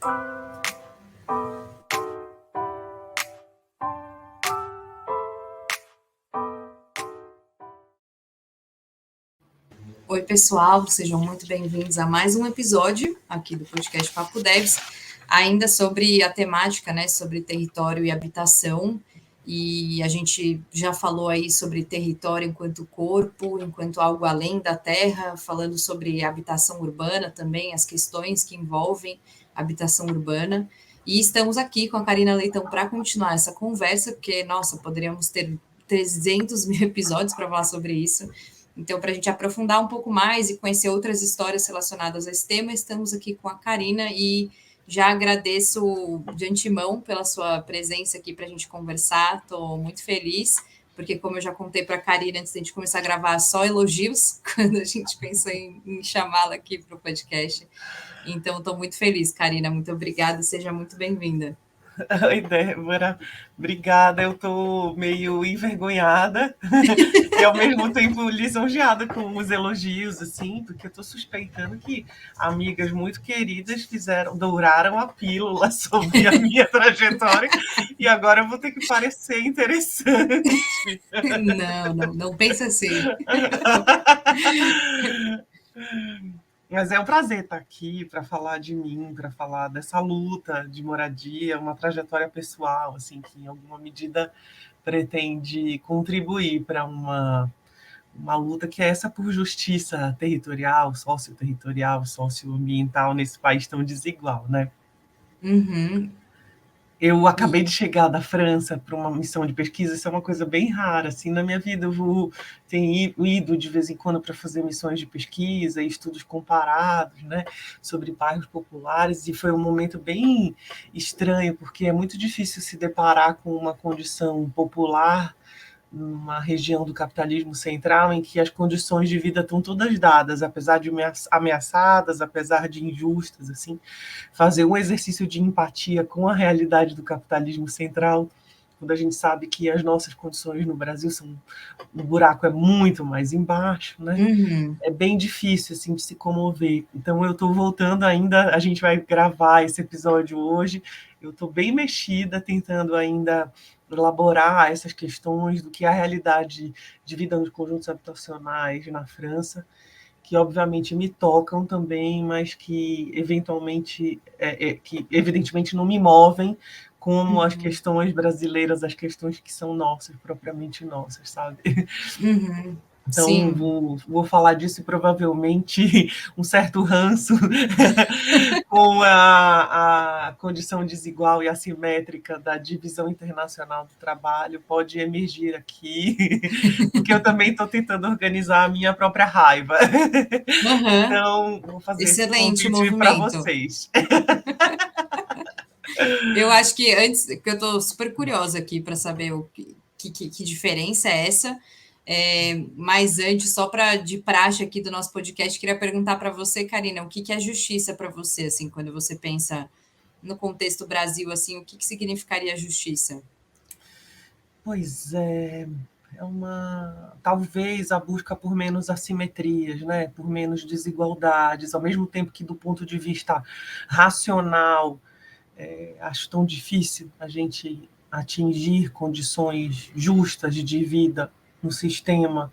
Oi, pessoal, sejam muito bem-vindos a mais um episódio aqui do podcast Papo Devs, ainda sobre a temática, né, sobre território e habitação. E a gente já falou aí sobre território enquanto corpo, enquanto algo além da terra, falando sobre habitação urbana também, as questões que envolvem habitação urbana. E estamos aqui com a Karina Leitão para continuar essa conversa, porque, nossa, poderíamos ter 300 mil episódios para falar sobre isso. Então, para a gente aprofundar um pouco mais e conhecer outras histórias relacionadas a esse tema, estamos aqui com a Karina e já agradeço de antemão pela sua presença aqui para a gente conversar. Estou muito feliz, porque como eu já contei para a Karina antes de a gente começar a gravar, só elogios quando a gente pensou em chamá-la aqui para o podcast. Então, estou muito feliz, Karina. Muito obrigada, seja muito bem-vinda. Oi, Débora, obrigada. Eu estou meio envergonhada e ao mesmo tempo lisonjeada com os elogios, assim, porque eu estou suspeitando que amigas muito queridas douraram a pílula sobre a minha trajetória e agora eu vou ter que parecer interessante. Não pensa assim. Mas é um prazer estar aqui para falar de mim, para falar dessa luta de moradia, uma trajetória pessoal, assim, que em alguma medida pretende contribuir para uma luta que é essa por justiça territorial, socioterritorial, socioambiental nesse país tão desigual, né? Uhum. Eu acabei de chegar da França para uma missão de pesquisa, isso é uma coisa bem rara, assim, na minha vida tenho ido de vez em quando para fazer missões de pesquisa e estudos comparados, né, sobre bairros populares, e foi um momento bem estranho, porque é muito difícil se deparar com uma condição popular numa região do capitalismo central em que as condições de vida estão todas dadas, apesar de ameaçadas, apesar de injustas, assim, fazer um exercício de empatia com a realidade do capitalismo central, quando a gente sabe que as nossas condições no Brasil o buraco é muito mais embaixo, né? Uhum. É bem difícil assim de se comover. Então eu estou voltando ainda, a gente vai gravar esse episódio hoje. Eu estou bem mexida, tentando ainda elaborar essas questões do que é a realidade de vida nos conjuntos habitacionais na França, que obviamente me tocam também, mas que evidentemente não me movem como as questões brasileiras, as questões que são nossas, propriamente nossas, sabe? Uhum. Então, Sim. vou falar disso e provavelmente um certo ranço com a condição desigual e assimétrica da divisão internacional do trabalho pode emergir aqui, porque eu também estou tentando organizar a minha própria raiva. Uhum. Então, vou fazer esse Excelente o convite para movimento. vocês. Eu acho que antes, que eu estou super curiosa aqui para saber que diferença é essa. Mas antes, só para de praxe aqui do nosso podcast, queria perguntar para você, Karina, o que é justiça para você, assim, quando você pensa no contexto Brasil, assim, o que significaria justiça? Pois talvez a busca por menos assimetrias, né? Por menos desigualdades, ao mesmo tempo que do ponto de vista racional, acho tão difícil a gente atingir condições justas de vida no sistema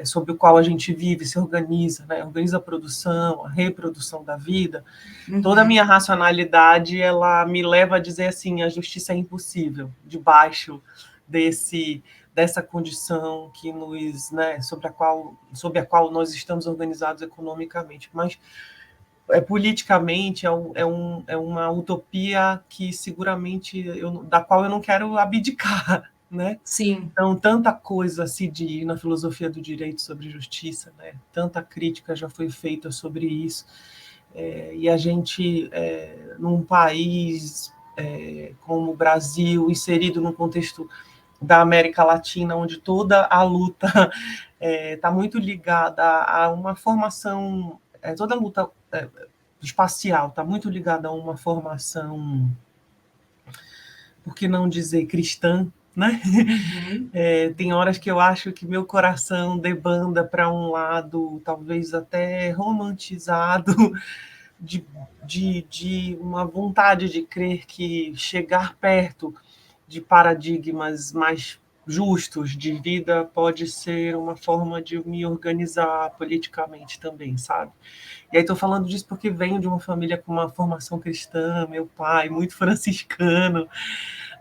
sobre o qual a gente vive, se organiza, né? Organiza a produção, a reprodução da vida. Toda a minha racionalidade ela me leva a dizer assim, a justiça é impossível debaixo dessa condição que nos, né, sobre a qual nós estamos organizados economicamente, mas politicamente é uma utopia que seguramente da qual eu não quero abdicar, né? Sim. Então, tanta coisa se diz na filosofia do direito sobre justiça, né? Tanta crítica já foi feita sobre isso. E a gente, num país como o Brasil, inserido no contexto da América Latina, onde toda a luta está muito ligada a uma formação, toda a luta espacial está muito ligada a uma formação, por que não dizer cristã, né? Tem horas que eu acho que meu coração debanda para um lado talvez até romantizado de, de uma vontade de crer que chegar perto de paradigmas mais justos de vida pode ser uma forma de me organizar politicamente também, sabe? E aí estou falando disso porque venho de uma família com uma formação cristã, meu pai muito franciscano,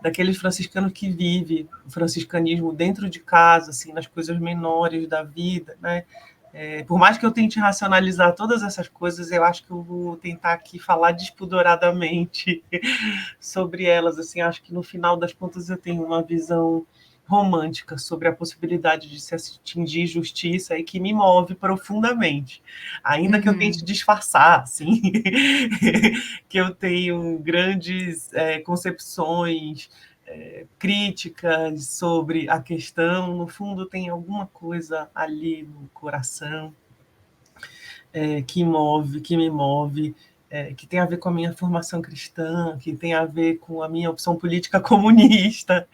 daquele franciscano que vive o franciscanismo dentro de casa, assim, nas coisas menores da vida, né? Por mais que eu tente racionalizar todas essas coisas, eu acho que eu vou tentar aqui falar despodoradamente sobre elas. Assim, acho que no final das contas eu tenho uma visão romântica sobre a possibilidade de se atingir justiça e que me move profundamente, ainda que eu tente Uhum. disfarçar, assim, que eu tenho grandes concepções críticas sobre a questão, no fundo tem alguma coisa ali no coração que me move, que tem a ver com a minha formação cristã, que tem a ver com a minha opção política comunista.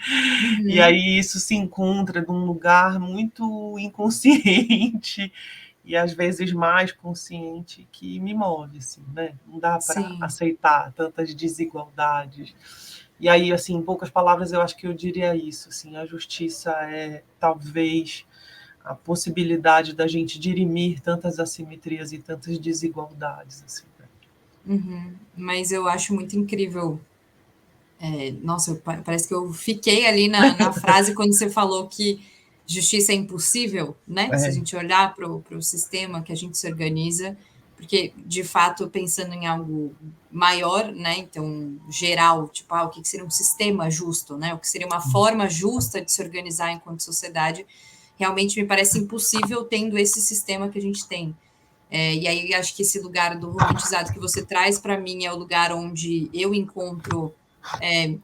E Uhum. aí isso se encontra num lugar muito inconsciente e às vezes mais consciente que me move, assim, né? Não dá para Sim. aceitar tantas desigualdades. E aí, assim, em poucas palavras, eu acho que eu diria isso, assim, a justiça é talvez a possibilidade da gente dirimir tantas assimetrias e tantas desigualdades, assim. Uhum. Mas eu acho muito incrível. Nossa, parece que eu fiquei ali na frase quando você falou que justiça é impossível, né? Se a É, gente olhar para o sistema que a gente se organiza, porque de fato pensando em algo maior, né? Então geral, tipo, o que seria um sistema justo, né? O que seria uma forma justa de se organizar enquanto sociedade, realmente me parece impossível tendo esse sistema que a gente tem. E aí acho que esse lugar do romantizado que você traz para mim é o lugar onde eu encontro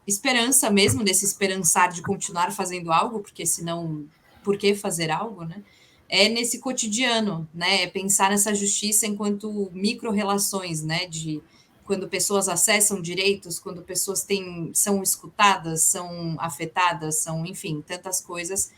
esperança mesmo, desse esperançar de continuar fazendo algo, porque senão, por que fazer algo, né? É nesse cotidiano, né? É pensar nessa justiça enquanto micro-relações, né? De quando pessoas acessam direitos, quando pessoas são escutadas, são afetadas, são, enfim, tantas coisas.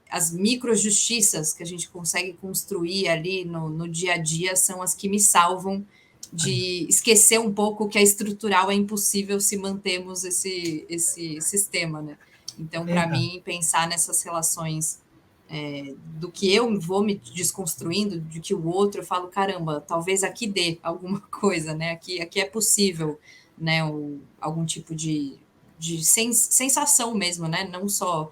As micro-justiças que a gente consegue construir ali no dia a dia são as que me salvam de esquecer um pouco que a estrutural é impossível se mantermos esse sistema, né? Então, para verdade. mim, pensar nessas relações do que eu vou me desconstruindo, de que o outro, eu falo, caramba, talvez aqui dê alguma coisa, né? Aqui é possível, né? Algum tipo de sensação mesmo, né? Não só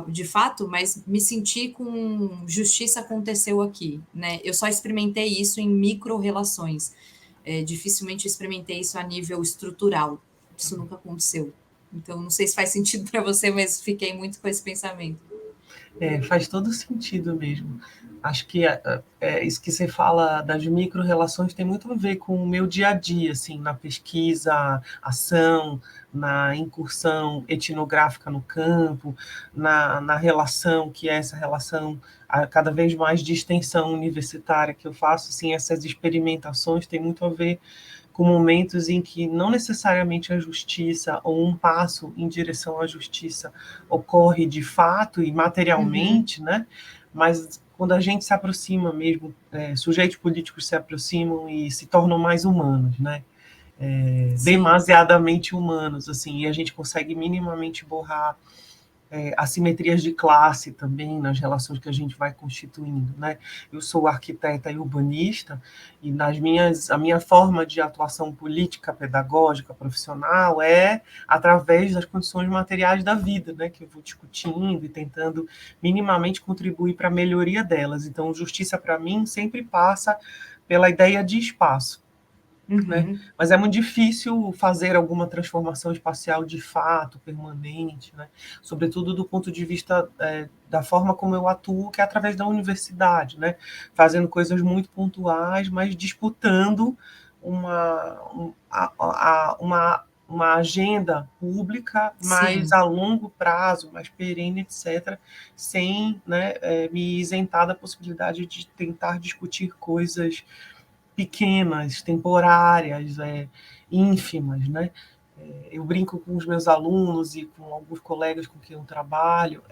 de fato, mas me sentir com justiça aconteceu aqui, né? Eu só experimentei isso em micro-relações. Dificilmente experimentei isso a nível estrutural. Isso nunca aconteceu. Então, não sei se faz sentido para você, mas fiquei muito com esse pensamento. Faz todo sentido mesmo. Acho que isso que você fala das micro-relações tem muito a ver com o meu dia a dia, assim, na pesquisa, ação, na incursão etnográfica no campo, na relação, que é essa relação cada vez mais de extensão universitária que eu faço, assim, essas experimentações têm muito a ver com momentos em que não necessariamente a justiça ou um passo em direção à justiça ocorre de fato e Uhum. materialmente, né? Mas quando a gente se aproxima mesmo, sujeitos políticos se aproximam e se tornam mais humanos, né? Sim. Demasiadamente humanos, assim, e a gente consegue minimamente borrar assimetrias de classe também nas relações que a gente vai constituindo, né? Eu sou arquiteta e urbanista e a minha forma de atuação política, pedagógica, profissional é através das condições materiais da vida, né? Que eu vou discutindo e tentando minimamente contribuir para a melhoria delas. Então, justiça para mim sempre passa pela ideia de espaço, né? Uhum. Mas é muito difícil fazer alguma transformação espacial de fato, permanente, né? Sobretudo do ponto de vista da forma como eu atuo, que é através da universidade, né? Fazendo coisas muito pontuais, mas disputando uma agenda pública mais Sim. a longo prazo, mais perene, etc., sem, né, me isentar da possibilidade de tentar discutir coisas pequenas, temporárias, ínfimas, né? Eu brinco com os meus alunos e com alguns colegas com quem eu trabalho,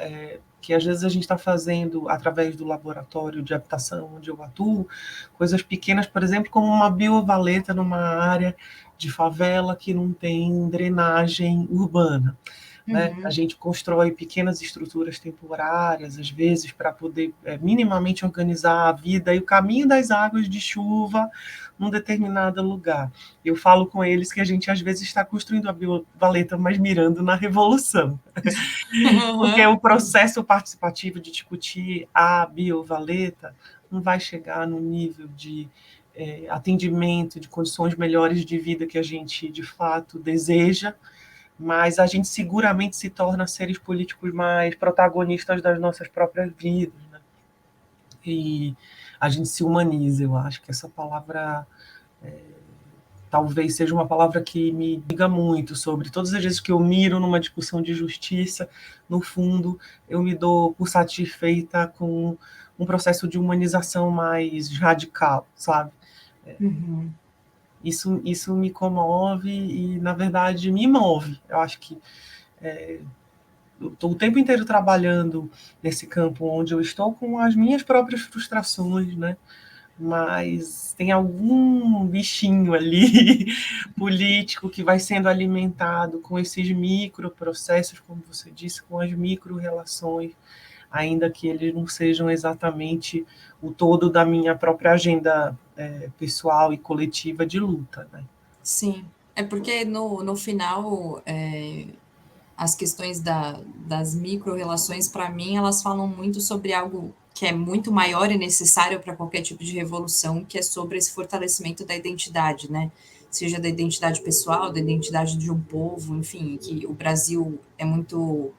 que às vezes a gente está fazendo, através do laboratório de habitação onde eu atuo, coisas pequenas, por exemplo, como uma biovaleta numa área de favela que não tem drenagem urbana. Né? A gente constrói pequenas estruturas temporárias, às vezes, para poder minimamente organizar a vida e o caminho das águas de chuva num determinado lugar. Eu falo com eles que a gente, às vezes, está construindo a biovaleta, mas mirando na revolução. Porque o processo participativo de discutir a biovaleta não vai chegar no nível de atendimento, de condições melhores de vida que a gente, de fato, deseja, mas a gente seguramente se torna seres políticos mais protagonistas das nossas próprias vidas, né? E a gente se humaniza, eu acho que essa palavra talvez seja uma palavra que me diga muito sobre todas as vezes que eu miro numa discussão de justiça, no fundo, eu me dou por satisfeita com um processo de humanização mais radical, sabe? Uhum. Isso me comove e, na verdade, me move. Eu acho que eu estou o tempo inteiro trabalhando nesse campo onde eu estou com as minhas próprias frustrações, né? Mas tem algum bichinho ali político que vai sendo alimentado com esses microprocessos, como você disse, com as micro-relações, ainda que eles não sejam exatamente o todo da minha própria agenda pessoal e coletiva de luta, né? Sim, é porque no final, as questões das micro-relações, para mim, elas falam muito sobre algo que é muito maior e necessário para qualquer tipo de revolução, que é sobre esse fortalecimento da identidade, né? Seja da identidade pessoal, da identidade de um povo, enfim, que o Brasil é muito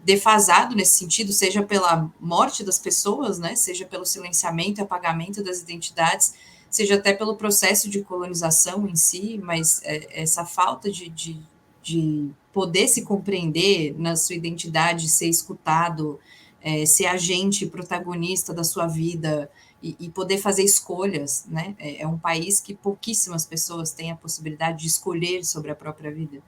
defasado nesse sentido, seja pela morte das pessoas, né? Seja pelo silenciamento e apagamento das identidades, seja até pelo processo de colonização em si, mas essa falta de poder se compreender na sua identidade, ser escutado, ser agente protagonista da sua vida e poder fazer escolhas, né? É um país que pouquíssimas pessoas têm a possibilidade de escolher sobre a própria vida.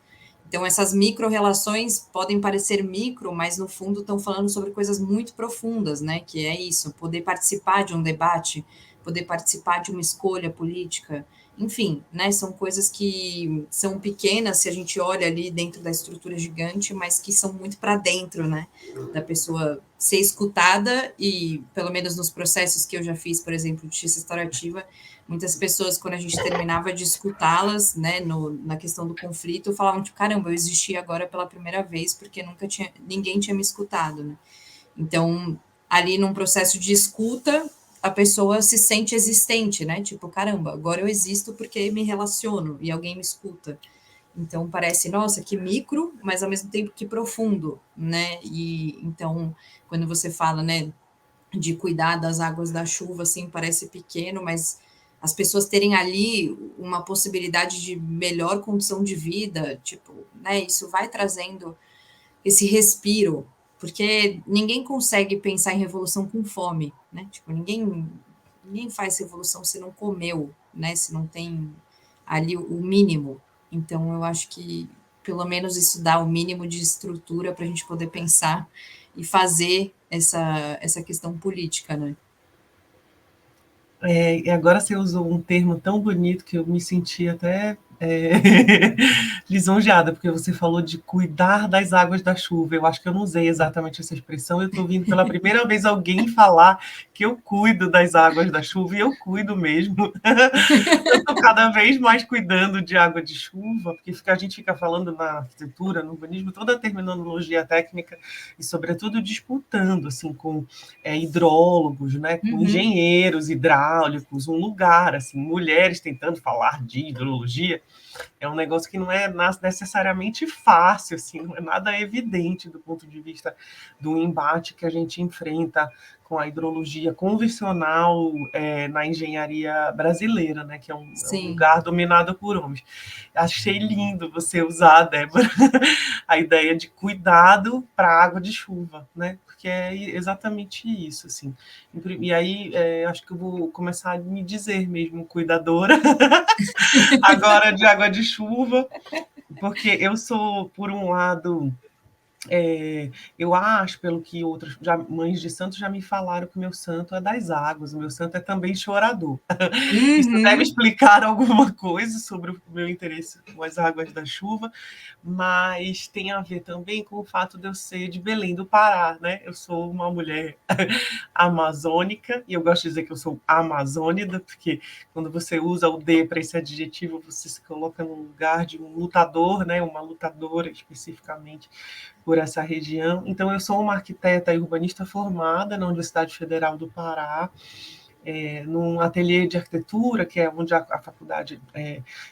Então, essas micro-relações podem parecer micro, mas no fundo estão falando sobre coisas muito profundas, né? Que é isso, poder participar de um debate, poder participar de uma escolha política, enfim, né? São coisas que são pequenas se a gente olha ali dentro da estrutura gigante, mas que são muito para dentro, né? Da pessoa ser escutada e, pelo menos nos processos que eu já fiz, por exemplo, de justiça restaurativa, muitas pessoas, quando a gente terminava de escutá-las, né, na questão do conflito, falavam, tipo, caramba, eu existi agora pela primeira vez, porque ninguém tinha me escutado, né? Então, ali num processo de escuta, a pessoa se sente existente, né? Tipo, caramba, agora eu existo porque me relaciono e alguém me escuta. Então, parece, nossa, que micro, mas ao mesmo tempo que profundo, né? E então, quando você fala, né, de cuidar das águas da chuva, assim, parece pequeno, mas as pessoas terem ali uma possibilidade de melhor condição de vida, tipo, né, isso vai trazendo esse respiro, porque ninguém consegue pensar em revolução com fome, né? Tipo, ninguém faz revolução se não comeu, né? Se não tem ali o mínimo. Então, eu acho que pelo menos isso dá o mínimo de estrutura para a gente poder pensar e fazer essa questão política, né? E agora você usou um termo tão bonito que eu me senti até lisonjeada, porque você falou de cuidar das águas da chuva. Eu acho que eu não usei exatamente essa expressão. Eu estou ouvindo pela primeira vez alguém falar que eu cuido das águas da chuva, e eu cuido mesmo. Eu estou cada vez mais cuidando de água de chuva, porque a gente fica falando na arquitetura, no urbanismo, toda a terminologia técnica, e sobretudo disputando assim, com hidrólogos, né, com engenheiros hidráulicos, um lugar, assim, mulheres tentando falar de hidrologia, é um negócio que não é necessariamente fácil, assim, não é nada evidente do ponto de vista do embate que a gente enfrenta com a hidrologia convencional na engenharia brasileira, né, que é um lugar dominado por homens. Achei lindo você usar, Débora, a ideia de cuidado para a água de chuva, né, porque é exatamente isso, assim. E aí, acho que eu vou começar a me dizer mesmo cuidadora, agora de água de chuva, porque eu sou, por um lado, eu acho, pelo que outras mães de santo já me falaram, que o meu santo é das águas, o meu santo é também chorador. Isso deve explicar alguma coisa sobre o meu interesse com as águas da chuva, mas tem a ver também com o fato de eu ser de Belém do Pará, né? Eu sou uma mulher amazônica, e eu gosto de dizer que eu sou amazônida, porque quando você usa o D para esse adjetivo, você se coloca no lugar de um lutador, né? Uma lutadora especificamente por essa região. Então, eu sou uma arquiteta e urbanista formada na Universidade Federal do Pará, num ateliê de arquitetura, que é onde a faculdade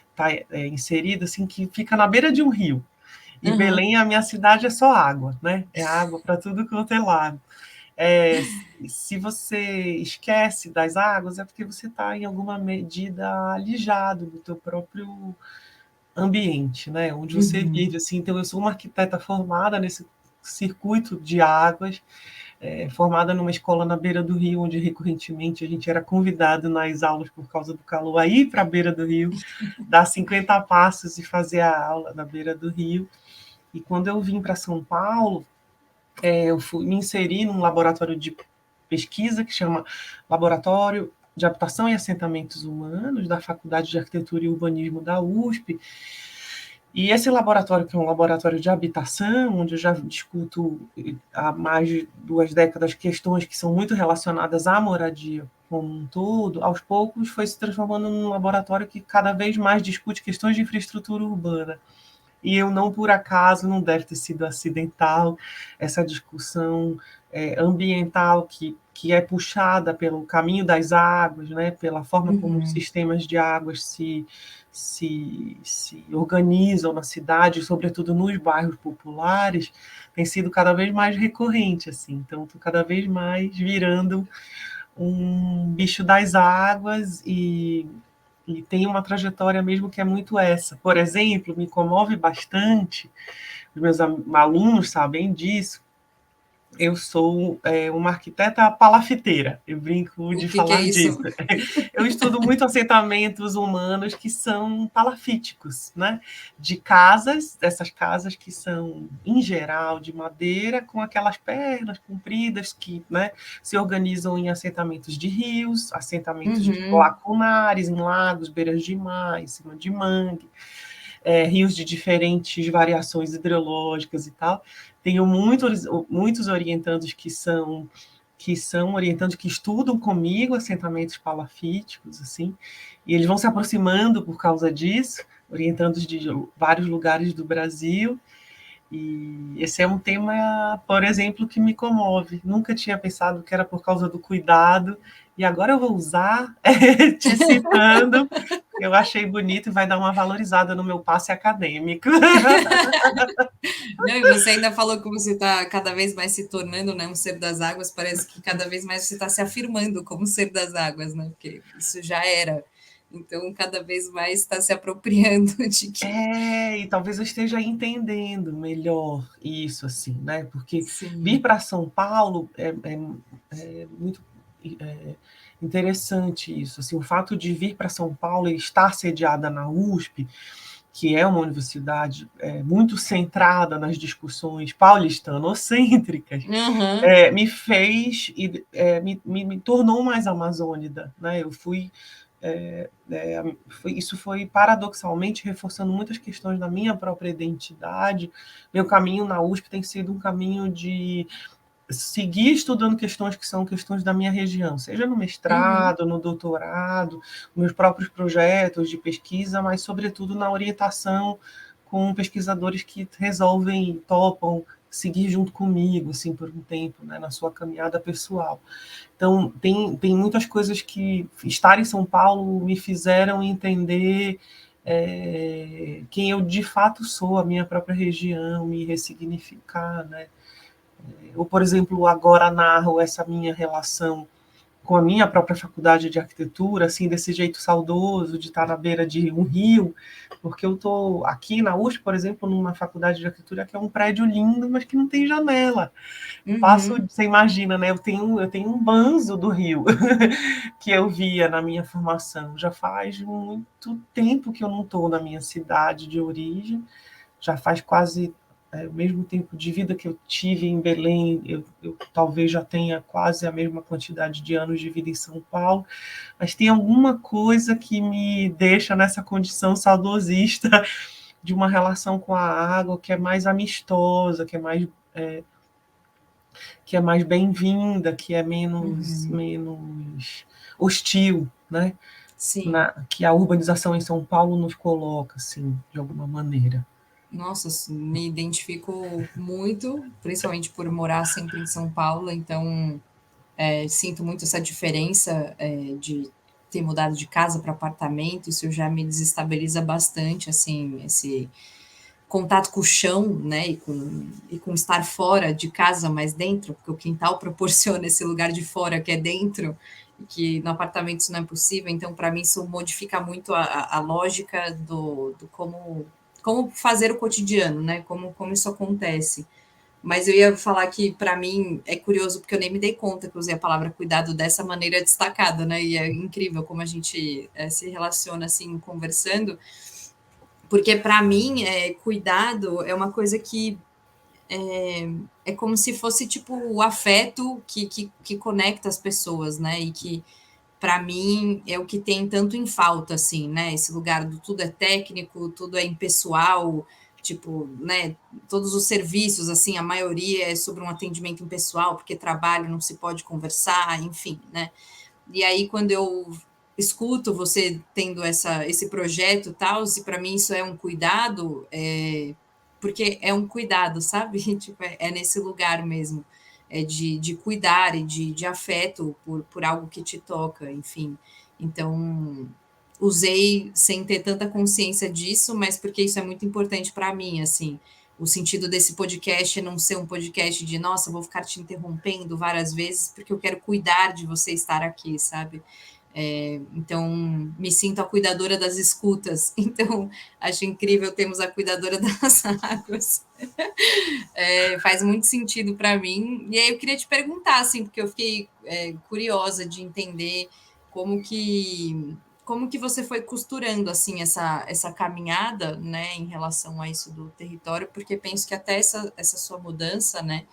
está inserida, assim, que fica na beira de um rio. E Belém, a minha cidade, é só água, né? É água para tudo quanto é lado. Se você esquece das águas, é porque você está, em alguma medida, alijado do teu próprio ambiente, né? Onde você vive. Assim. Então, eu sou uma arquiteta formada nesse circuito de águas, formada numa escola na beira do rio, onde recorrentemente a gente era convidado nas aulas, por causa do calor, a ir para a beira do rio, dar 50 passos e fazer a aula na beira do rio. E quando eu vim para São Paulo, eu me inseri num laboratório de pesquisa que chama Laboratório de Habitação e Assentamentos Humanos, da Faculdade de Arquitetura e Urbanismo da USP. E esse laboratório, que é um laboratório de habitação, onde eu já discuto há mais de 2 décadas questões que são muito relacionadas à moradia como um todo, aos poucos foi se transformando num laboratório que cada vez mais discute questões de infraestrutura urbana. E eu não, por acaso, não deve ter sido acidental, essa discussão ambiental que é puxada pelo caminho das águas, né, pela forma como os sistemas de águas se organizam na cidade, sobretudo nos bairros populares, tem sido cada vez mais recorrente. Assim. Então, estou cada vez mais virando um bicho das águas e tem uma trajetória mesmo que é muito essa. Por exemplo, me comove bastante, os meus alunos sabem disso, eu sou uma arquiteta palafiteira, eu brinco de que é falar isso? disso. Eu estudo muito assentamentos humanos que são palafíticos, né? De casas, essas casas que são, em geral, de madeira, com aquelas pernas compridas que, né, se organizam em assentamentos de rios, assentamentos lacunares, em lagos, beiras de mar, em cima de mangue, rios de diferentes variações hidrológicas e tal. Tenho muitos orientandos que são orientandos que estudam comigo assentamentos palafíticos, assim, e eles vão se aproximando por causa disso, orientandos de vários lugares do Brasil. E esse é um tema, por exemplo, que me comove. Nunca tinha pensado que era por causa do cuidado, e agora eu vou usar, te citando, eu achei bonito e vai dar uma valorizada no meu passe acadêmico. Não, e você ainda falou que você está cada vez mais se tornando, né, um ser das águas, parece que cada vez mais você está se afirmando como ser das águas, né? Porque isso já era. Então, cada vez mais está se apropriando de que. E talvez eu esteja entendendo melhor isso, assim, né? Porque vir Sim. para São Paulo é muito interessante isso. Assim, o fato de vir para São Paulo e estar sediada na USP, que é uma universidade muito centrada nas discussões paulistanocêntricas, me fez e me tornou mais amazônida, né? Eu fui isso foi paradoxalmente reforçando muitas questões da minha própria identidade. Meu caminho na USP tem sido um caminho de seguir estudando questões que são questões da minha região, seja no mestrado, no doutorado, meus próprios projetos de pesquisa, mas sobretudo na orientação com pesquisadores que resolvem, topam seguir junto comigo, assim, por um tempo, né, na sua caminhada pessoal. Então, tem muitas coisas que estar em São Paulo me fizeram entender quem eu de fato sou, a minha própria região, me ressignificar, né? Ou, por exemplo, agora narro essa minha relação com a minha própria faculdade de arquitetura, assim, desse jeito saudoso, de estar na beira de um rio, porque eu estou aqui na USP, por exemplo, numa faculdade de arquitetura que é um prédio lindo, mas que não tem janela. Passo, Uhum. você imagina, né? Eu tenho um banzo do rio que eu via na minha formação. Já faz muito tempo que eu não estou na minha cidade de origem, já faz quase o mesmo tempo de vida que eu tive em Belém, eu talvez já tenha quase a mesma quantidade de anos de vida em São Paulo, mas tem alguma coisa que me deixa nessa condição saudosista de uma relação com a água que é mais amistosa, que é mais bem-vinda, que é menos hostil, né? Sim. Que a urbanização em São Paulo nos coloca, assim, de alguma maneira. Nossa, me identifico muito, principalmente por morar sempre em São Paulo, então sinto muito essa diferença de ter mudado de casa para apartamento, isso já me desestabiliza bastante, assim, esse contato com o chão, né, e com estar fora de casa, mais dentro, porque o quintal proporciona esse lugar de fora que é dentro, e que no apartamento isso não é possível, então para mim isso modifica muito a lógica do como fazer o cotidiano, né, como isso acontece. Mas eu ia falar que, para mim, é curioso, porque eu nem me dei conta que eu usei a palavra cuidado dessa maneira destacada, né? E é incrível como a gente se relaciona assim, conversando, porque para mim, cuidado é uma coisa que é como se fosse tipo o afeto que conecta as pessoas, né? E que para mim é o que tem tanto em falta, assim, né? Esse lugar do tudo é técnico, tudo é impessoal, tipo, né? Todos os serviços, assim, a maioria é sobre um atendimento impessoal, porque trabalho não se pode conversar, enfim, né? E aí, quando eu escuto você tendo esse projeto e tal, se para mim isso é um cuidado, porque é um cuidado, sabe? Tipo, é nesse lugar mesmo, de cuidar e de afeto por algo que te toca, enfim. Então, usei sem ter tanta consciência disso, mas porque isso é muito importante para mim, assim. O sentido desse podcast é não ser um podcast de, nossa, vou ficar te interrompendo várias vezes, porque eu quero cuidar de você estar aqui, sabe? Então, me sinto a cuidadora das escutas. Então, acho incrível termos a cuidadora das águas. Faz muito sentido para mim. E aí eu queria te perguntar, assim, porque eu fiquei curiosa de entender como que como que você foi costurando assim essa caminhada, né, em relação a isso do território, porque penso que até essa sua mudança, né,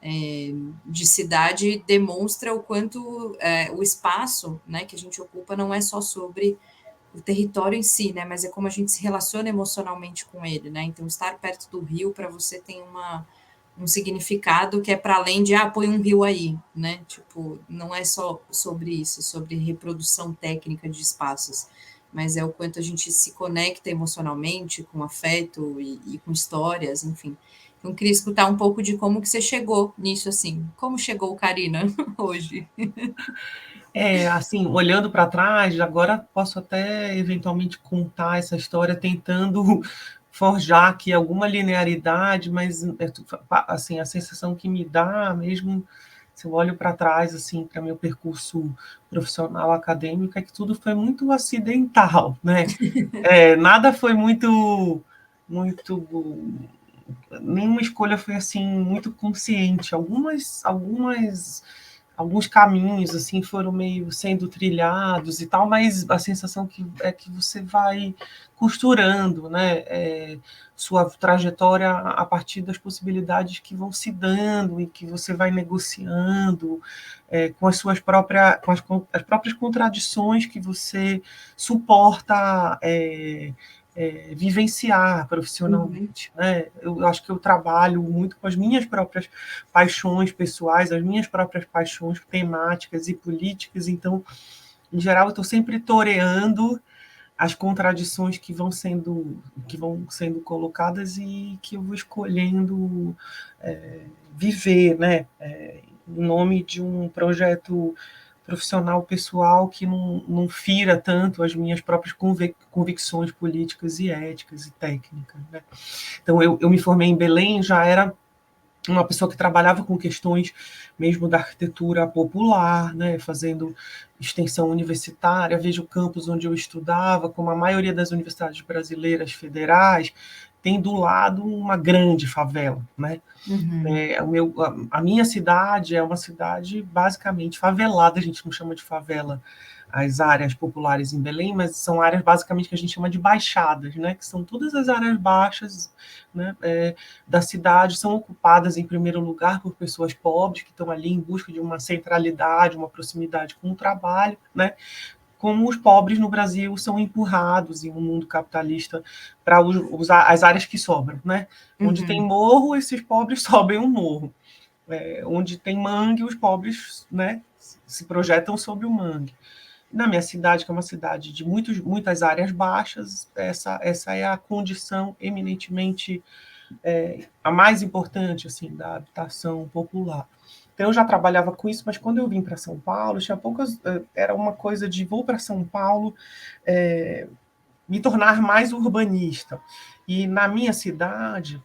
é, de cidade demonstra o quanto o espaço, né, que a gente ocupa não é só sobre o território em si, né, mas é como a gente se relaciona emocionalmente com ele, né? Então estar perto do rio para você tem um significado que é para além de põe um rio aí, né? Tipo, não é só sobre isso, sobre reprodução técnica de espaços, mas é o quanto a gente se conecta emocionalmente com afeto e com histórias, enfim. Então, queria escutar um pouco de como que você chegou nisso, assim. Como chegou, Karina, hoje? Assim, olhando para trás, agora posso até eventualmente contar essa história tentando forjar aqui alguma linearidade, mas assim, a sensação que me dá mesmo se eu olho para trás assim para meu percurso profissional acadêmico é que tudo foi muito acidental, né? Nada foi muito nenhuma escolha foi assim muito consciente. Alguns caminhos assim foram meio sendo trilhados e tal, mas a sensação que você vai costurando, né, sua trajetória a partir das possibilidades que vão se dando e que você vai negociando com as próprias contradições que você suporta vivenciar Uhum. profissionalmente, né? Eu acho que eu trabalho muito com as minhas próprias paixões pessoais, as minhas próprias paixões temáticas e políticas, então, em geral, eu estou sempre toreando as contradições que vão sendo colocadas e que eu vou escolhendo viver, né? Em nome de um projeto profissional pessoal que não fira tanto as minhas próprias convicções políticas e éticas e técnicas, né? Então, eu me formei em Belém, já era uma pessoa que trabalhava com questões mesmo da arquitetura popular, né, fazendo extensão universitária. Veja o campus onde eu estudava, como a maioria das universidades brasileiras federais, tem do lado uma grande favela, né? A minha cidade é uma cidade basicamente favelada, a gente não chama de favela as áreas populares em Belém, mas são áreas basicamente que a gente chama de baixadas, né? Que são todas as áreas baixas, né, da cidade, são ocupadas em primeiro lugar por pessoas pobres que estão ali em busca de uma centralidade, uma proximidade com o trabalho, né? Como os pobres no Brasil são empurrados em um mundo capitalista para usar as áreas que sobram, né? Onde tem morro, esses pobres sobem um morro. Onde tem mangue, os pobres, né, se projetam sobre o mangue. Na minha cidade, que é uma cidade de muitas áreas baixas, essa é a condição eminentemente a mais importante assim da habitação popular. Então eu já trabalhava com isso, mas quando eu vim para São Paulo, tinha poucas, era uma coisa de vou para São Paulo me tornar mais urbanista. E na minha cidade,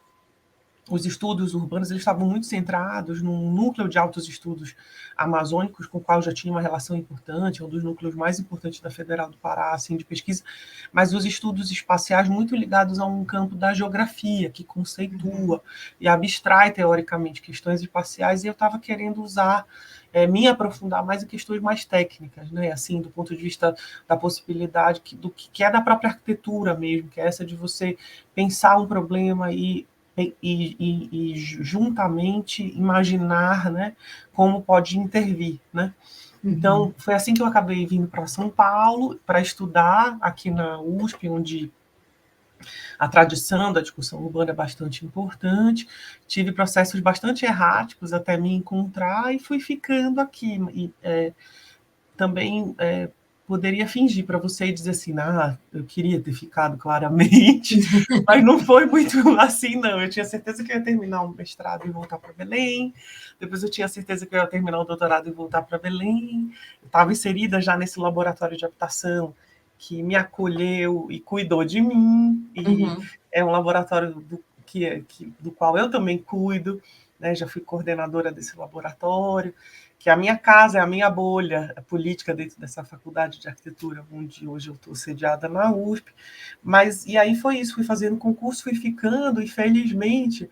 os estudos urbanos eles estavam muito centrados num núcleo de altos estudos amazônicos, com o qual já tinha uma relação importante, é um dos núcleos mais importantes da Federal do Pará, assim, de pesquisa, mas os estudos espaciais muito ligados a um campo da geografia, que conceitua e abstrai, teoricamente, questões espaciais, e eu estava querendo usar, me aprofundar mais em questões mais técnicas, né? Assim, do ponto de vista da possibilidade, do que é da própria arquitetura mesmo, que é essa de você pensar um problema e juntamente imaginar, né, como pode intervir, né? Então, foi assim que eu acabei vindo para São Paulo para estudar aqui na USP, onde a tradição da discussão urbana é bastante importante. Tive processos bastante erráticos até me encontrar e fui ficando aqui. E, também poderia fingir para você e dizer assim, eu queria ter ficado claramente, mas não foi muito assim, não. Eu tinha certeza que eu ia terminar o mestrado e voltar para Belém, depois eu tinha certeza que eu ia terminar o doutorado e voltar para Belém, eu estava inserida já nesse laboratório de habitação que me acolheu e cuidou de mim, e é um laboratório do qual eu também cuido, né? Já fui coordenadora desse laboratório, que a minha casa é a minha bolha política dentro dessa faculdade de arquitetura, onde hoje eu estou sediada na USP. Mas, e aí foi isso, fui fazendo concurso, fui ficando, e felizmente,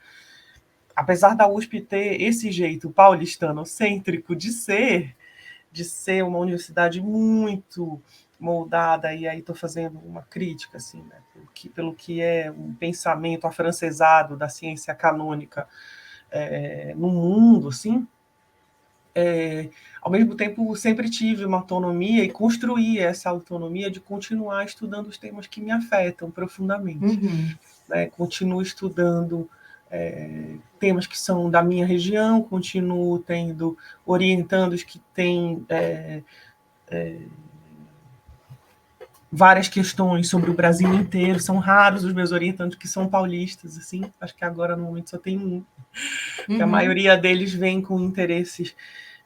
apesar da USP ter esse jeito paulistano-cêntrico de ser uma universidade muito moldada, e aí estou fazendo uma crítica, assim, né, pelo que é um pensamento afrancesado da ciência canônica no mundo, assim, ao mesmo tempo sempre tive uma autonomia e construí essa autonomia de continuar estudando os temas que me afetam profundamente. Né? Continuo estudando temas que são da minha região, continuo tendo orientandos que têm várias questões sobre o Brasil inteiro. São raros os meus orientandos que são paulistas, assim. Acho que agora no momento só tem um. Que a maioria deles vem com interesses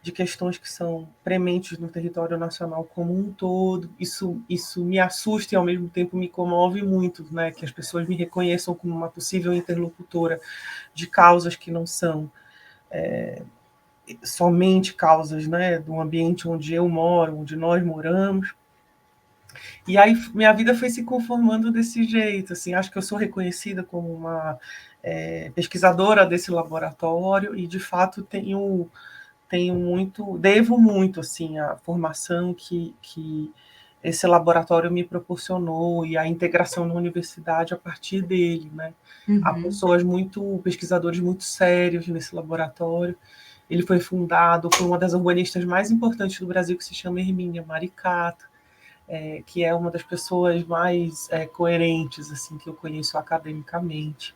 de questões que são prementes no território nacional como um todo. Isso me assusta e, ao mesmo tempo, me comove muito, né? Que as pessoas me reconheçam como uma possível interlocutora de causas que não são somente causas, né, do ambiente onde eu moro, onde nós moramos. E aí minha vida foi se conformando desse jeito. Assim, acho que eu sou reconhecida como uma pesquisadora desse laboratório e, de fato, devo muito assim à formação que esse laboratório me proporcionou e a integração na universidade a partir dele, né? Há pesquisadores muito sérios nesse laboratório. Ele foi fundado por uma das urbanistas mais importantes do Brasil, que se chama Hermínia Maricato, que é uma das pessoas mais coerentes assim que eu conheço academicamente,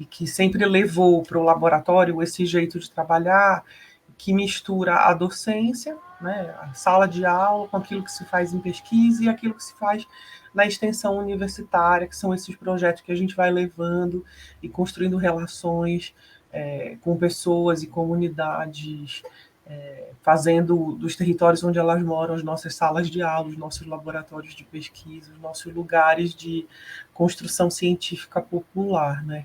e que sempre levou para o laboratório esse jeito de trabalhar que mistura a docência, né, a sala de aula, com aquilo que se faz em pesquisa e aquilo que se faz na extensão universitária, que são esses projetos que a gente vai levando e construindo relações com pessoas e comunidades, fazendo dos territórios onde elas moram as nossas salas de aula, os nossos laboratórios de pesquisa, os nossos lugares de construção científica popular, né?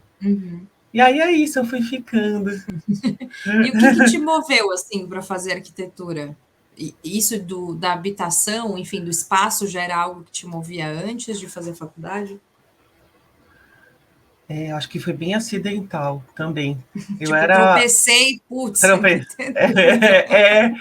E aí é isso, eu fui ficando. E o que te moveu assim para fazer arquitetura? Isso da habitação, enfim, do espaço já era algo que te movia antes de fazer faculdade? Acho que foi bem acidental também. Eu Tipo, era tropecei, putz, Trampa- arquitetura.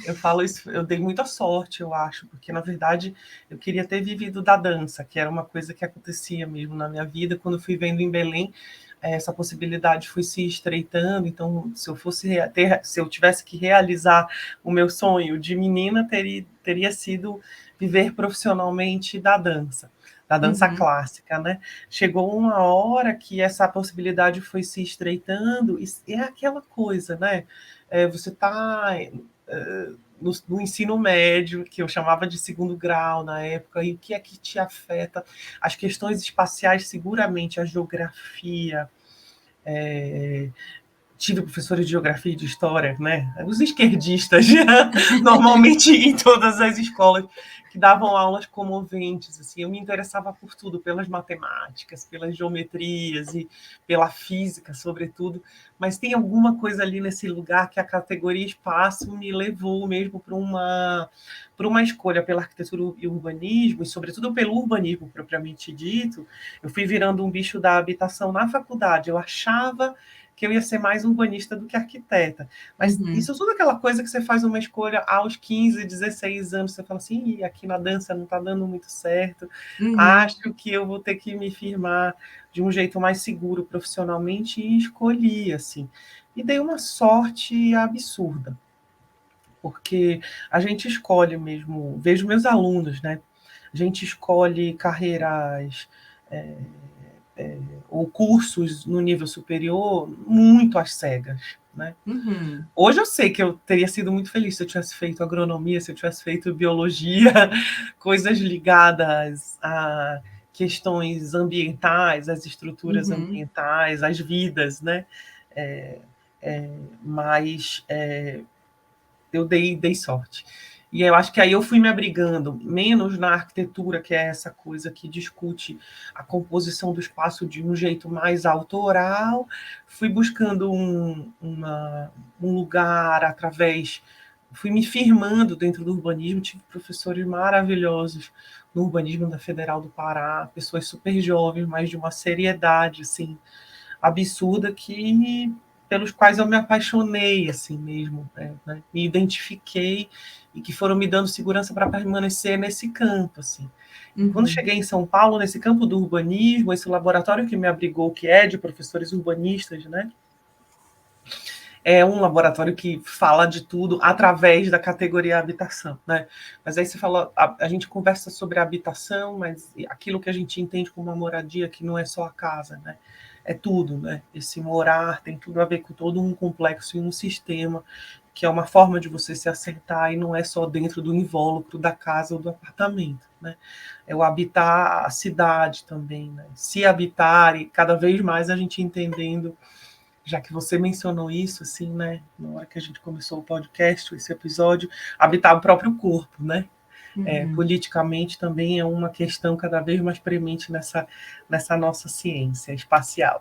eu falo isso, eu dei muita sorte, eu acho, porque na verdade eu queria ter vivido da dança, que era uma coisa que acontecia mesmo na minha vida. Quando eu fui vendo em Belém, essa possibilidade foi se estreitando. Então, se eu tivesse que realizar o meu sonho de menina, teria sido viver profissionalmente da dança Uhum, clássica, né? Chegou uma hora que essa possibilidade foi se estreitando, e é aquela coisa, né? Você está no ensino médio, que eu chamava de segundo grau na época, e o que é que te afeta? As questões espaciais, seguramente, a geografia, é, tive professores de geografia e de história, né? Os esquerdistas, normalmente em todas as escolas, que davam aulas comoventes. Assim, eu me interessava por tudo, pelas matemáticas, pelas geometrias e pela física, sobretudo. Mas tem alguma coisa ali nesse lugar que a categoria espaço me levou mesmo para uma escolha pela arquitetura e urbanismo, e sobretudo pelo urbanismo propriamente dito. Eu fui virando um bicho da habitação na faculdade. Eu achava que eu ia ser mais urbanista do que arquiteta. Mas uhum, isso é tudo aquela coisa que você faz uma escolha aos 15, 16 anos, você fala assim, aqui na dança não está dando muito certo, uhum, acho que eu vou ter que me firmar de um jeito mais seguro profissionalmente, e escolhi, assim. E dei uma sorte absurda, porque a gente escolhe mesmo, vejo meus alunos, né? A gente escolhe carreiras ou cursos no nível superior muito às cegas, né? uhum. Hoje eu sei que eu teria sido muito feliz se eu tivesse feito agronomia, se eu tivesse feito biologia, coisas ligadas a questões ambientais, às estruturas Uhum. ambientais, às vidas, né? É, mas eu dei sorte. E eu acho que aí eu fui me abrigando menos na arquitetura, que é essa coisa que discute a composição do espaço de um jeito mais autoral. Fui buscando um lugar através. Fui me firmando dentro do urbanismo. Tive professores maravilhosos no urbanismo da Federal do Pará, pessoas super jovens, mas de uma seriedade assim absurda, que pelos quais eu me apaixonei assim mesmo, né? Me identifiquei, e que foram me dando segurança para permanecer nesse campo, assim. E quando Uhum. cheguei em São Paulo, nesse campo do urbanismo, esse laboratório que me abrigou, que é de professores urbanistas, né? É um laboratório que fala de tudo através da categoria habitação, né? Mas aí você fala, a gente conversa sobre a habitação, mas aquilo que a gente entende como uma moradia, que não é só a casa, né? É tudo, né? Esse morar tem tudo a ver com todo um complexo e um sistema, que é uma forma de você se assentar, e não é só dentro do invólucro da casa ou do apartamento, né? É o habitar a cidade também, né? Se habitar, e cada vez mais a gente entendendo, já que você mencionou isso, assim, né, na hora que a gente começou o podcast, esse episódio, habitar o próprio corpo, né? Uhum. Politicamente também é uma questão cada vez mais premente nessa nossa ciência espacial.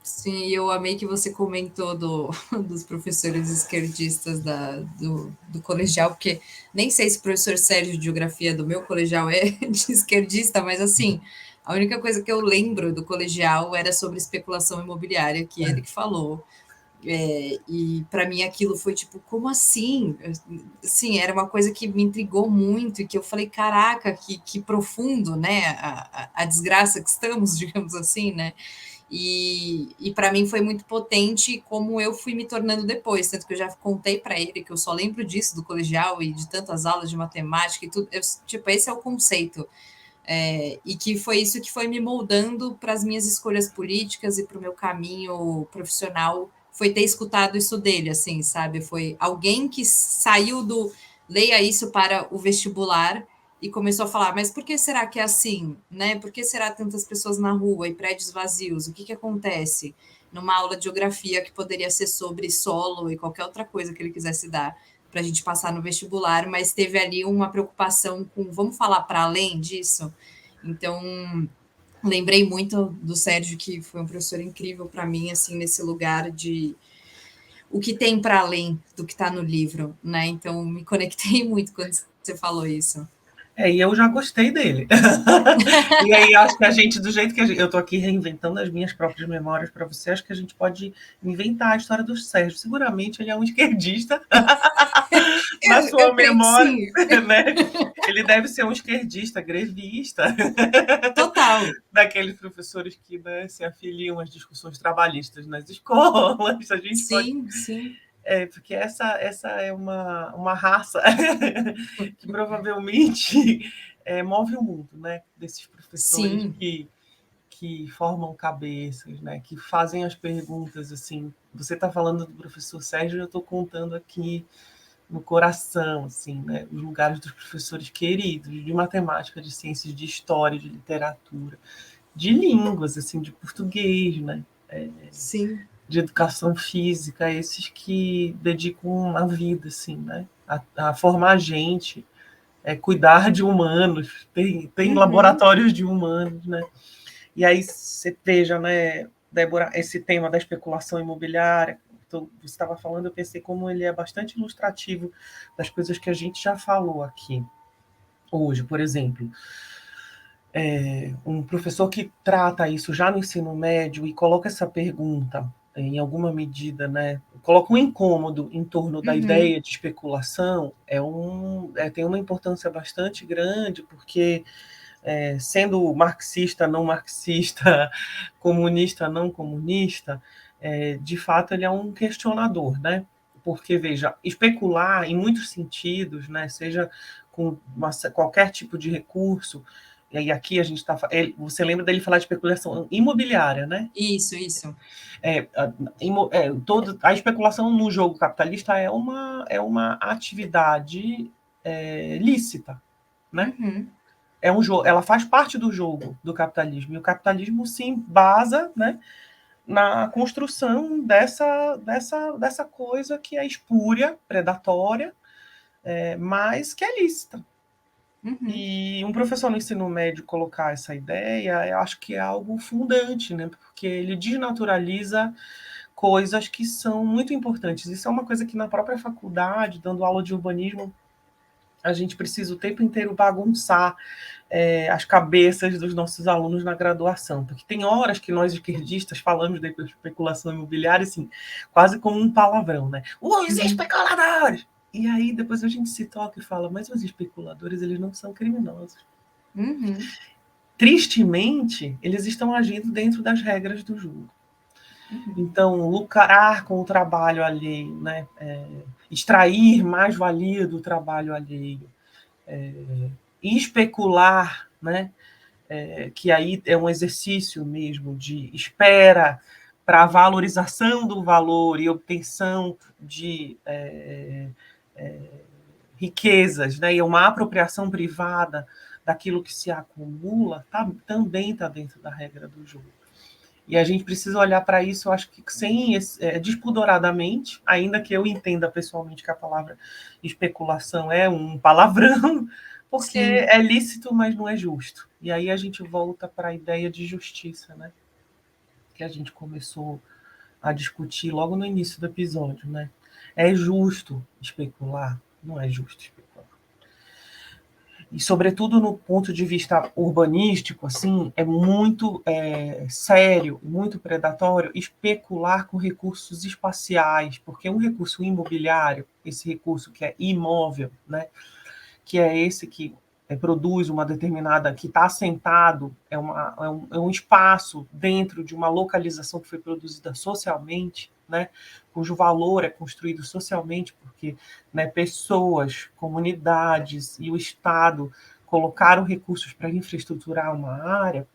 Sim, eu amei que você comentou dos professores esquerdistas do colegial, porque nem sei se o professor Sérgio de Geografia do meu colegial é de esquerdista, mas assim, a única coisa que eu lembro do colegial era sobre especulação imobiliária, que ele que falou. E para mim aquilo foi tipo, como assim? Sim, era uma coisa que me intrigou muito e que eu falei, caraca, que profundo, né? A desgraça que estamos, digamos assim, né? E para mim foi muito potente como eu fui me tornando depois, tanto que eu já contei para ele que eu só lembro disso do colegial e de tantas aulas de matemática e tudo. Tipo, esse é o conceito. E que foi isso que foi me moldando para as minhas escolhas políticas e para o meu caminho profissional, foi ter escutado isso dele, assim, sabe? Foi alguém que saiu do leia isso para o vestibular e começou a falar, mas por que será que é assim, né? Por que será tantas pessoas na rua e prédios vazios? O que que acontece? Numa aula de geografia que poderia ser sobre solo e qualquer outra coisa que ele quisesse dar para a gente passar no vestibular, mas teve ali uma preocupação com, vamos falar para além disso? Então, lembrei muito do Sérgio, que foi um professor incrível para mim, assim, nesse lugar de o que tem para além do que está no livro, né? Então, me conectei muito quando você falou isso. E eu já gostei dele. E aí acho que a gente, do jeito que eu estou aqui reinventando as minhas próprias memórias para você, acho que a gente pode inventar a história do Sérgio. Seguramente ele é um esquerdista na sua Eu creio que memória, sim, né? Ele deve ser um esquerdista, grevista, total. daqueles professores que, né, se afiliam às discussões trabalhistas nas escolas. A gente pode. Sim, sim. Porque essa é uma raça que provavelmente move o mundo, né? Desses professores Sim, que formam cabeças, né? Que fazem as perguntas assim. Você está falando do professor Sérgio, eu estou contando aqui no coração, assim, né? Os lugares dos professores queridos de matemática, de ciências, de história, de literatura, de línguas, assim, de português, né? sim. De educação física, esses que dedicam a vida, assim, né? A formar gente, cuidar de humanos, tem Uhum. laboratórios de humanos, né? E aí você veja, né, Débora, esse tema da especulação imobiliária, você estava falando, eu pensei como ele é bastante ilustrativo das coisas que a gente já falou aqui hoje. Por exemplo, um professor que trata isso já no ensino médio e coloca essa pergunta em alguma medida, né, coloca um incômodo em torno da Uhum. ideia de especulação, tem uma importância bastante grande, porque sendo marxista, não marxista, comunista, não comunista, de fato ele é um questionador, né? Porque, veja, especular em muitos sentidos, né, seja com qualquer tipo de recurso, e aí aqui a gente está. Você lembra dele falar de especulação imobiliária, né? Isso. A especulação no jogo capitalista é uma atividade lícita, né? Uhum. É um jogo, ela faz parte do jogo do capitalismo. E o capitalismo se embasa, né, na construção dessa coisa que é espúria, predatória, mas que é lícita. Uhum. E um professor no ensino médio colocar essa ideia, eu acho que é algo fundante, né? Porque ele desnaturaliza coisas que são muito importantes. Isso é uma coisa que na própria faculdade, dando aula de urbanismo, a gente precisa o tempo inteiro bagunçar as cabeças dos nossos alunos na graduação, porque tem horas que nós esquerdistas falamos de especulação imobiliária, assim, quase como um palavrão, né? Os Uhum. especuladores! E aí depois a gente se toca e fala, mas os especuladores, eles não são criminosos. Uhum. Tristemente, eles estão agindo dentro das regras do jogo. Uhum. Então, lucrar com o trabalho alheio, né? Extrair mais-valia do trabalho alheio, especular, né? Que aí é um exercício mesmo de espera para a valorização do valor e obtenção de riquezas, né? E uma apropriação privada daquilo que se acumula, também está dentro da regra do jogo. E a gente precisa olhar para isso, eu acho que sem despudoradamente, ainda que eu entenda pessoalmente que a palavra especulação é um palavrão, porque Sim. é lícito, mas não é justo. E aí a gente volta para a ideia de justiça, né? Que a gente começou a discutir logo no início do episódio, né? É justo especular? Não é justo especular. E, sobretudo, no ponto de vista urbanístico, assim, é muito sério, muito predatório especular com recursos espaciais, porque um recurso imobiliário, esse recurso que é imóvel, né, que é esse que produz uma determinada, que está assentado, é um espaço dentro de uma localização que foi produzida socialmente, né, cujo valor é construído socialmente, porque, né, pessoas, comunidades e o Estado colocaram recursos para infraestruturar uma área,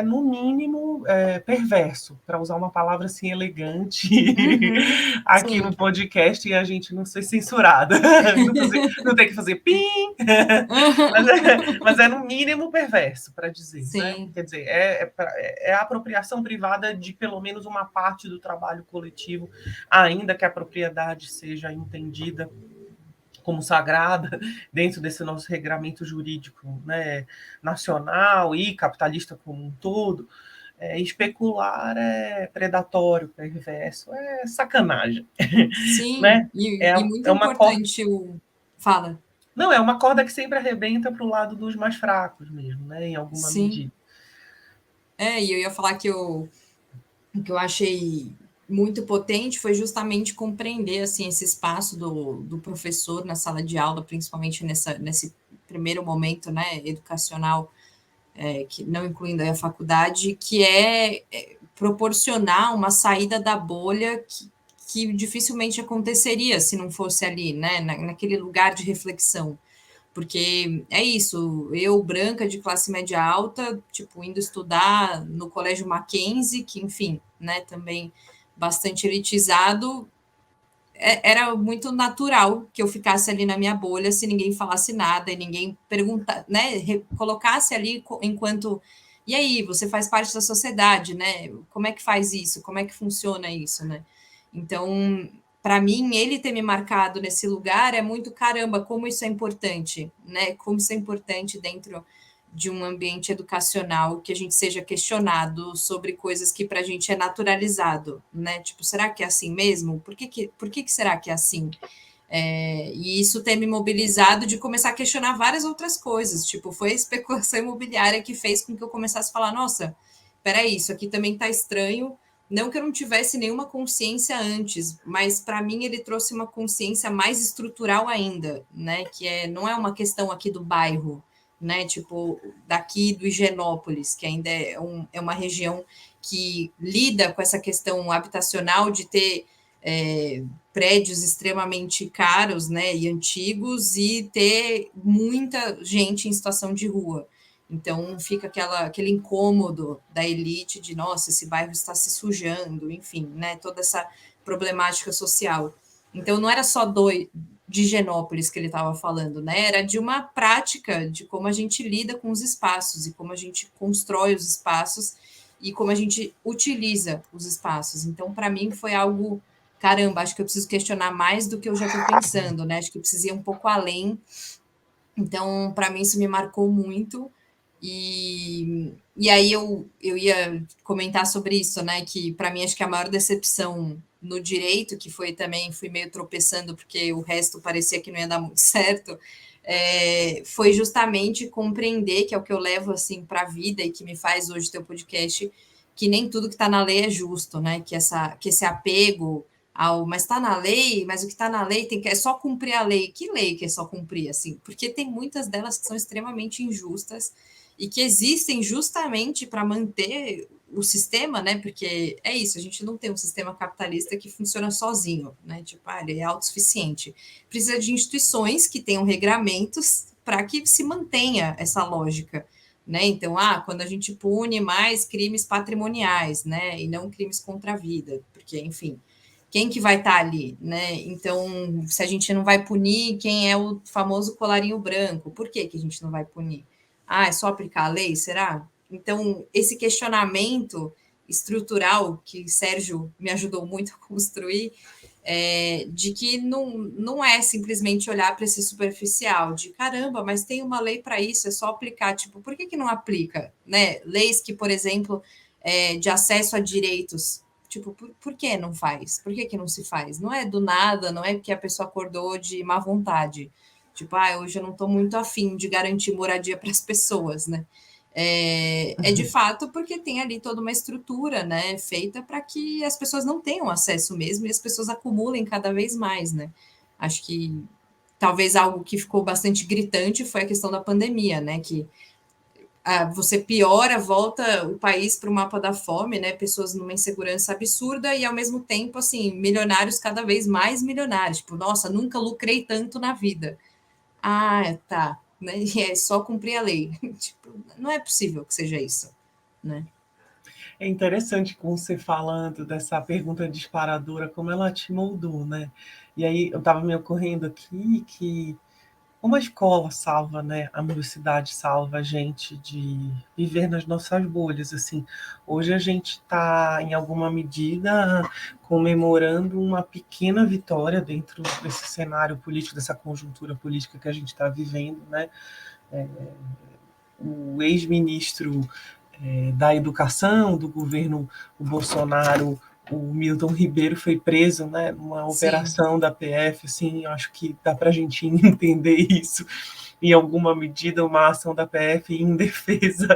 no mínimo, perverso, para usar uma palavra assim elegante Uhum. aqui no Sim. podcast e a gente não ser censurada, não tem que fazer pim, mas é no mínimo perverso, para dizer, né? Sim. Quer dizer, é a apropriação privada de pelo menos uma parte do trabalho coletivo, ainda que a propriedade seja entendida como sagrada dentro desse nosso regramento jurídico, né, nacional e capitalista como um todo, especular é predatório, perverso, é sacanagem. Sim, Né? e muito É uma corda. importante o. Fala. Não, é uma corda que sempre arrebenta para o lado dos mais fracos mesmo, né? Em alguma Sim. medida. E eu ia falar que eu achei muito potente foi justamente compreender assim esse espaço do professor na sala de aula, principalmente nesse primeiro momento, né, educacional, que não incluindo a faculdade, que é proporcionar uma saída da bolha que dificilmente aconteceria se não fosse ali, né, naquele lugar de reflexão. Porque é isso, eu, branca de classe média alta, tipo, indo estudar no Colégio Mackenzie, que, enfim, né, também bastante elitizado, era muito natural que eu ficasse ali na minha bolha se ninguém falasse nada e ninguém perguntar, né, colocasse ali enquanto e aí, você faz parte da sociedade, né? Como é que faz isso? Como é que funciona isso, né? Então, para mim, ele ter me marcado nesse lugar é muito caramba, como isso é importante, né? Como isso é importante dentro de um ambiente educacional que a gente seja questionado sobre coisas que para a gente é naturalizado, né? Tipo, será que é assim mesmo? Por que será que é assim? E isso tem me mobilizado de começar a questionar várias outras coisas. Tipo, foi a especulação imobiliária que fez com que eu começasse a falar: nossa, peraí, isso aqui também tá estranho. Não que eu não tivesse nenhuma consciência antes, mas para mim ele trouxe uma consciência mais estrutural ainda, né? Não é uma questão aqui do bairro, né? Tipo, daqui do Higienópolis, que ainda é uma região que lida com essa questão habitacional de ter prédios extremamente caros, né, e antigos e ter muita gente em situação de rua. Então fica aquele incômodo da elite de nossa, esse bairro está se sujando, enfim, né, toda essa problemática social. Então não era só de Higienópolis que ele estava falando, né? Era de uma prática de como a gente lida com os espaços e como a gente constrói os espaços e como a gente utiliza os espaços. Então, para mim, foi algo caramba, acho que eu preciso questionar mais do que eu já estou pensando, né? Acho que eu preciso ir um pouco além. Então, para mim, isso me marcou muito. E aí eu ia comentar sobre isso, né? Que para mim acho que a maior decepção no direito, que foi também, fui meio tropeçando, porque o resto parecia que não ia dar muito certo, foi justamente compreender, que é o que eu levo assim para a vida e que me faz hoje ter o podcast, que nem tudo que está na lei é justo, né? Que esse apego mas está na lei, mas o que está na lei é só cumprir a lei. Que lei que é só cumprir, assim? Porque tem muitas delas que são extremamente injustas e que existem justamente para manter o sistema, né? Porque é isso, a gente não tem um sistema capitalista que funciona sozinho, né? Tipo, ele é autossuficiente. Precisa de instituições que tenham regramentos para que se mantenha essa lógica. Né? Então, quando a gente pune mais crimes patrimoniais, né, e não crimes contra a vida, porque, enfim, quem que vai estar ali, né? Então, se a gente não vai punir quem é o famoso colarinho branco, por que que a gente não vai punir? É só aplicar a lei, será? Então, esse questionamento estrutural que Sérgio me ajudou muito a construir, de que não é simplesmente olhar para esse superficial, de caramba, mas tem uma lei para isso, é só aplicar. Tipo, por que não aplica? Né? Leis que, por exemplo, de acesso a direitos. Tipo, por que não faz? Por que não se faz? Não é do nada, não é porque a pessoa acordou de má vontade. Tipo, hoje eu não estou muito afim de garantir moradia para as pessoas, né? É de fato porque tem ali toda uma estrutura, né, feita para que as pessoas não tenham acesso mesmo e as pessoas acumulem cada vez mais, né? Acho que talvez algo que ficou bastante gritante foi a questão da pandemia, né? Que você piora, volta o país para o mapa da fome, né? Pessoas numa insegurança absurda e ao mesmo tempo, assim, milionários cada vez mais milionários. Tipo, nossa, nunca lucrei tanto na vida. Tá. Né? E é só cumprir a lei. Tipo, não é possível que seja isso, né? É interessante com você falando dessa pergunta disparadora, como ela te moldou, né? E aí eu estava me ocorrendo aqui que Uma escola salva, né? A universidade salva a gente de viver nas nossas bolhas, assim. Hoje a gente está, em alguma medida, comemorando uma pequena vitória dentro desse cenário político, dessa conjuntura política que a gente está vivendo, né? O ex-ministro da Educação do governo Bolsonaro, o Milton Ribeiro, foi preso, né, numa Sim. operação da PF, assim, acho que dá para a gente entender isso, em alguma medida, uma ação da PF em defesa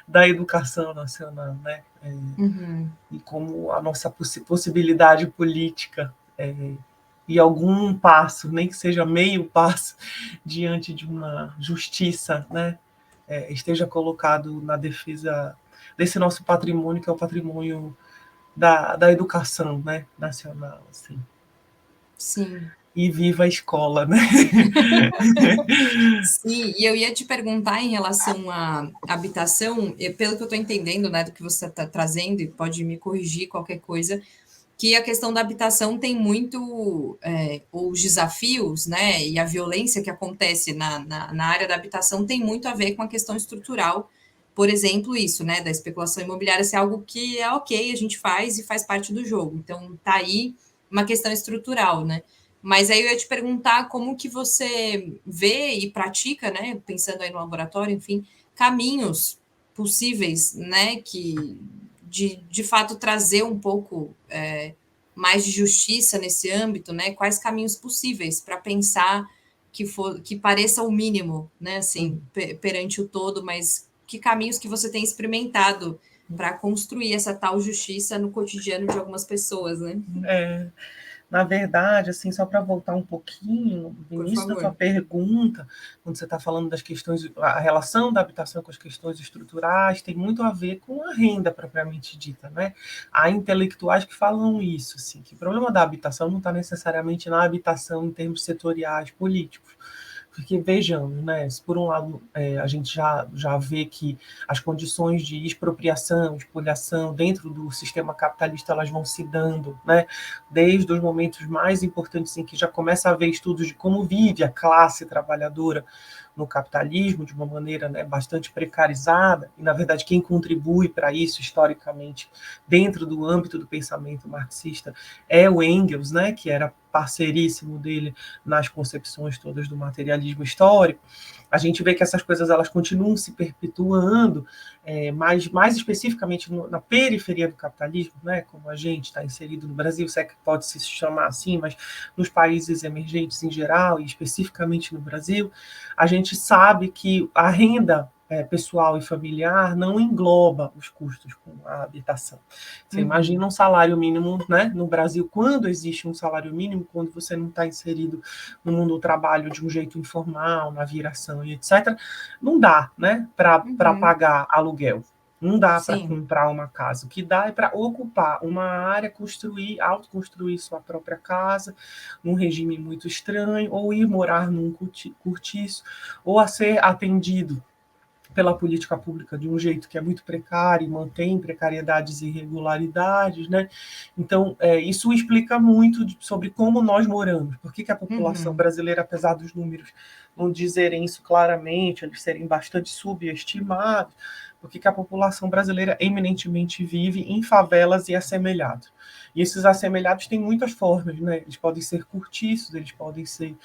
da educação nacional, né? Uhum. E como a nossa possibilidade política e algum passo, nem que seja meio passo, diante de uma justiça, né, esteja colocado na defesa desse nosso patrimônio, que é o patrimônio da educação, né, nacional. Assim. Sim. E viva a escola, né? Sim, e eu ia te perguntar em relação à habitação, pelo que eu estou entendendo, né, do que você está trazendo, e pode me corrigir qualquer coisa, que a questão da habitação tem muito, os desafios, né, e a violência que acontece na área da habitação tem muito a ver com a questão estrutural. Por exemplo, isso, né, da especulação imobiliária ser algo que é ok, a gente faz e faz parte do jogo. Então, tá aí uma questão estrutural, né? Mas aí eu ia te perguntar como que você vê e pratica, né, pensando aí no laboratório, enfim, caminhos possíveis, né, que de fato trazer um pouco mais de justiça nesse âmbito, né? Quais caminhos possíveis para pensar que pareça o mínimo, né? Assim, perante o todo, mas que caminhos que você tem experimentado para construir essa tal justiça no cotidiano de algumas pessoas, né? Na verdade, assim, só para voltar um pouquinho no Por início da tua favor. pergunta, quando você está falando das questões, a relação da habitação com as questões estruturais tem muito a ver com a renda propriamente dita, né? Há intelectuais que falam isso, assim, que o problema da habitação não está necessariamente na habitação em termos setoriais políticos. Porque vejamos, né? Se por um lado a gente já vê que as condições de expropriação, espoliação dentro do sistema capitalista elas vão se dando, né? Desde os momentos mais importantes em que já começa a haver estudos de como vive a classe trabalhadora no capitalismo de uma maneira, né, bastante precarizada, e na verdade quem contribui para isso historicamente dentro do âmbito do pensamento marxista é o Engels, né, que era parceiríssimo dele nas concepções todas do materialismo histórico. A gente vê que essas coisas elas continuam se perpetuando, mas mais especificamente na periferia do capitalismo, né, como a gente está inserido no Brasil, se é que pode se chamar assim, mas nos países emergentes em geral, e especificamente no Brasil, a gente sabe que a renda pessoal e familiar não engloba os custos com a habitação. Você imagina um salário mínimo, né, no Brasil, quando existe um salário mínimo, quando você não está inserido no mundo do trabalho de um jeito informal, na viração e etc., não dá, né, para pagar aluguel. Não dá para Sim. comprar uma casa. O que dá é para ocupar uma área, construir, autoconstruir sua própria casa, num regime muito estranho, ou ir morar num cortiço, ou a ser atendido pela política pública de um jeito que é muito precário, mantém precariedades e irregularidades, né? Então, isso explica muito sobre como nós moramos, por que a população brasileira, apesar dos números não dizerem isso claramente, eles serem bastante subestimados, por que a população brasileira eminentemente vive em favelas e assemelhados. E esses assemelhados têm muitas formas, né? Eles podem ser cortiços, eles podem ser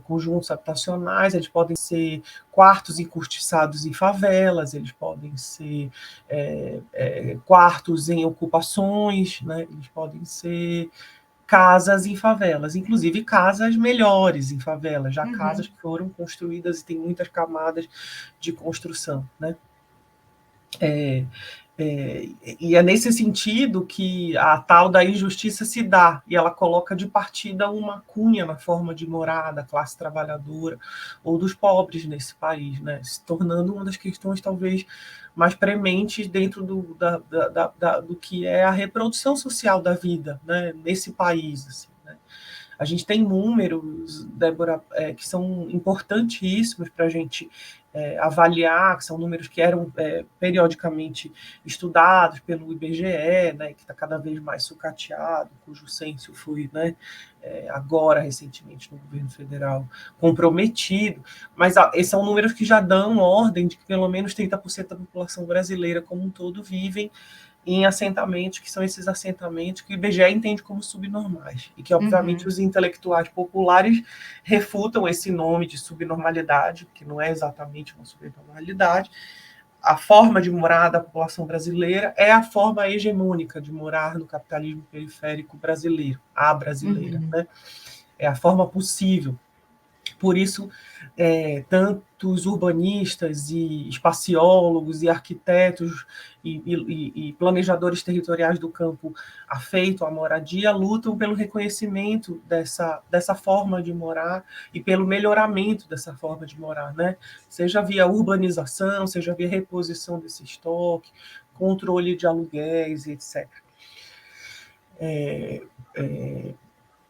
conjuntos habitacionais, eles podem ser quartos encurtiçados em favelas, eles podem ser quartos em ocupações, né? Eles podem ser casas em favelas, inclusive casas melhores em favelas, já casas que foram construídas e têm muitas camadas de construção, né? E é nesse sentido que a tal da injustiça se dá, e ela coloca de partida uma cunha na forma de morar da classe trabalhadora ou dos pobres nesse país, né? Se tornando uma das questões talvez mais prementes dentro do que é a reprodução social da vida, né? Nesse país. Assim, né? A gente tem números, Débora, que são importantíssimos para a gente avaliar, que são números que eram periodicamente estudados pelo IBGE, né, que está cada vez mais sucateado, cujo censo foi, né, agora, recentemente, no governo federal, comprometido, mas esses são números que já dão ordem de que pelo menos 30% da população brasileira como um todo vivem em assentamentos, que são esses assentamentos que o IBGE entende como subnormais, e que, obviamente, os intelectuais populares refutam esse nome de subnormalidade, que não é exatamente uma subnormalidade. A forma de morar da população brasileira é a forma hegemônica de morar no capitalismo periférico brasileiro, a brasileira, né? É a forma possível. Por isso, tantos urbanistas e espaciólogos e arquitetos e planejadores territoriais do campo afeito à moradia lutam pelo reconhecimento dessa forma de morar e pelo melhoramento dessa forma de morar, né? Seja via urbanização, seja via reposição desse estoque, controle de aluguéis, etc.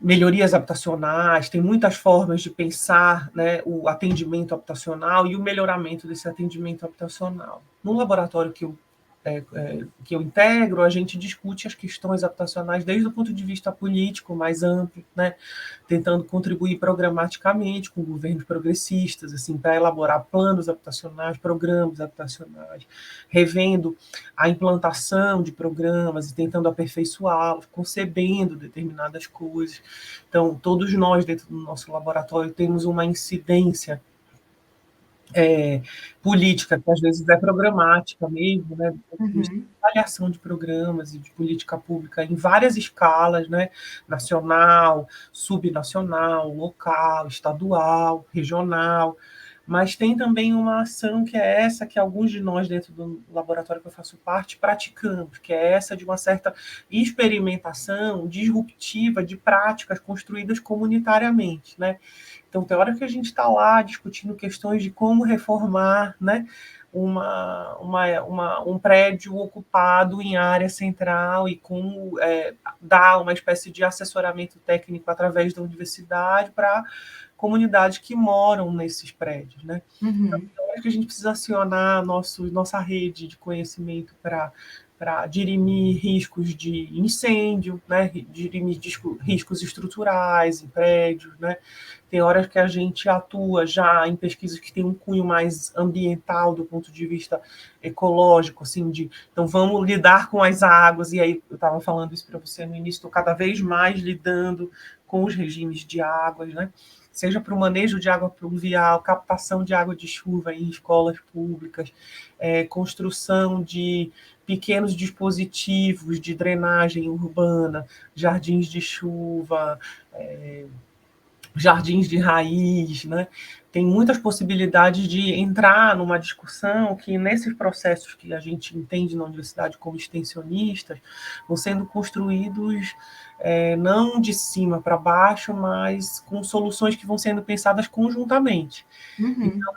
Melhorias habitacionais, tem muitas formas de pensar, né, o atendimento habitacional e o melhoramento desse atendimento habitacional. No laboratório que eu integro, a gente discute as questões habitacionais desde o ponto de vista político mais amplo, né, tentando contribuir programaticamente com governos progressistas, assim, para elaborar planos habitacionais, programas habitacionais, revendo a implantação de programas e tentando aperfeiçoá-los, concebendo determinadas coisas. Então, todos nós, dentro do nosso laboratório, temos uma incidência política, que às vezes é programática mesmo, né, do ponto de vista de avaliação de programas e de política pública em várias escalas, né, nacional, subnacional, local, estadual, regional, mas tem também uma ação que é essa que alguns de nós dentro do laboratório que eu faço parte praticamos, que é essa de uma certa experimentação disruptiva de práticas construídas comunitariamente, né? Então, tem hora que a gente está lá discutindo questões de como reformar, né, um prédio ocupado em área central e como dar uma espécie de assessoramento técnico através da universidade para comunidades que moram nesses prédios, né? Então, acho que a gente precisa acionar nossa rede de conhecimento para dirimir riscos de incêndio, né? Dirimir riscos estruturais em prédios, né? Tem horas que a gente atua já em pesquisas que têm um cunho mais ambiental do ponto de vista ecológico, assim, então vamos lidar com as águas, e aí eu estava falando isso para você no início, estou cada vez mais lidando com os regimes de águas, né? Seja para o manejo de água pluvial, captação de água de chuva em escolas públicas, construção de pequenos dispositivos de drenagem urbana, jardins de chuva, jardins de raiz, né? Tem muitas possibilidades de entrar numa discussão que, nesses processos que a gente entende na universidade como extensionistas, vão sendo construídos não de cima para baixo, mas com soluções que vão sendo pensadas conjuntamente. Então,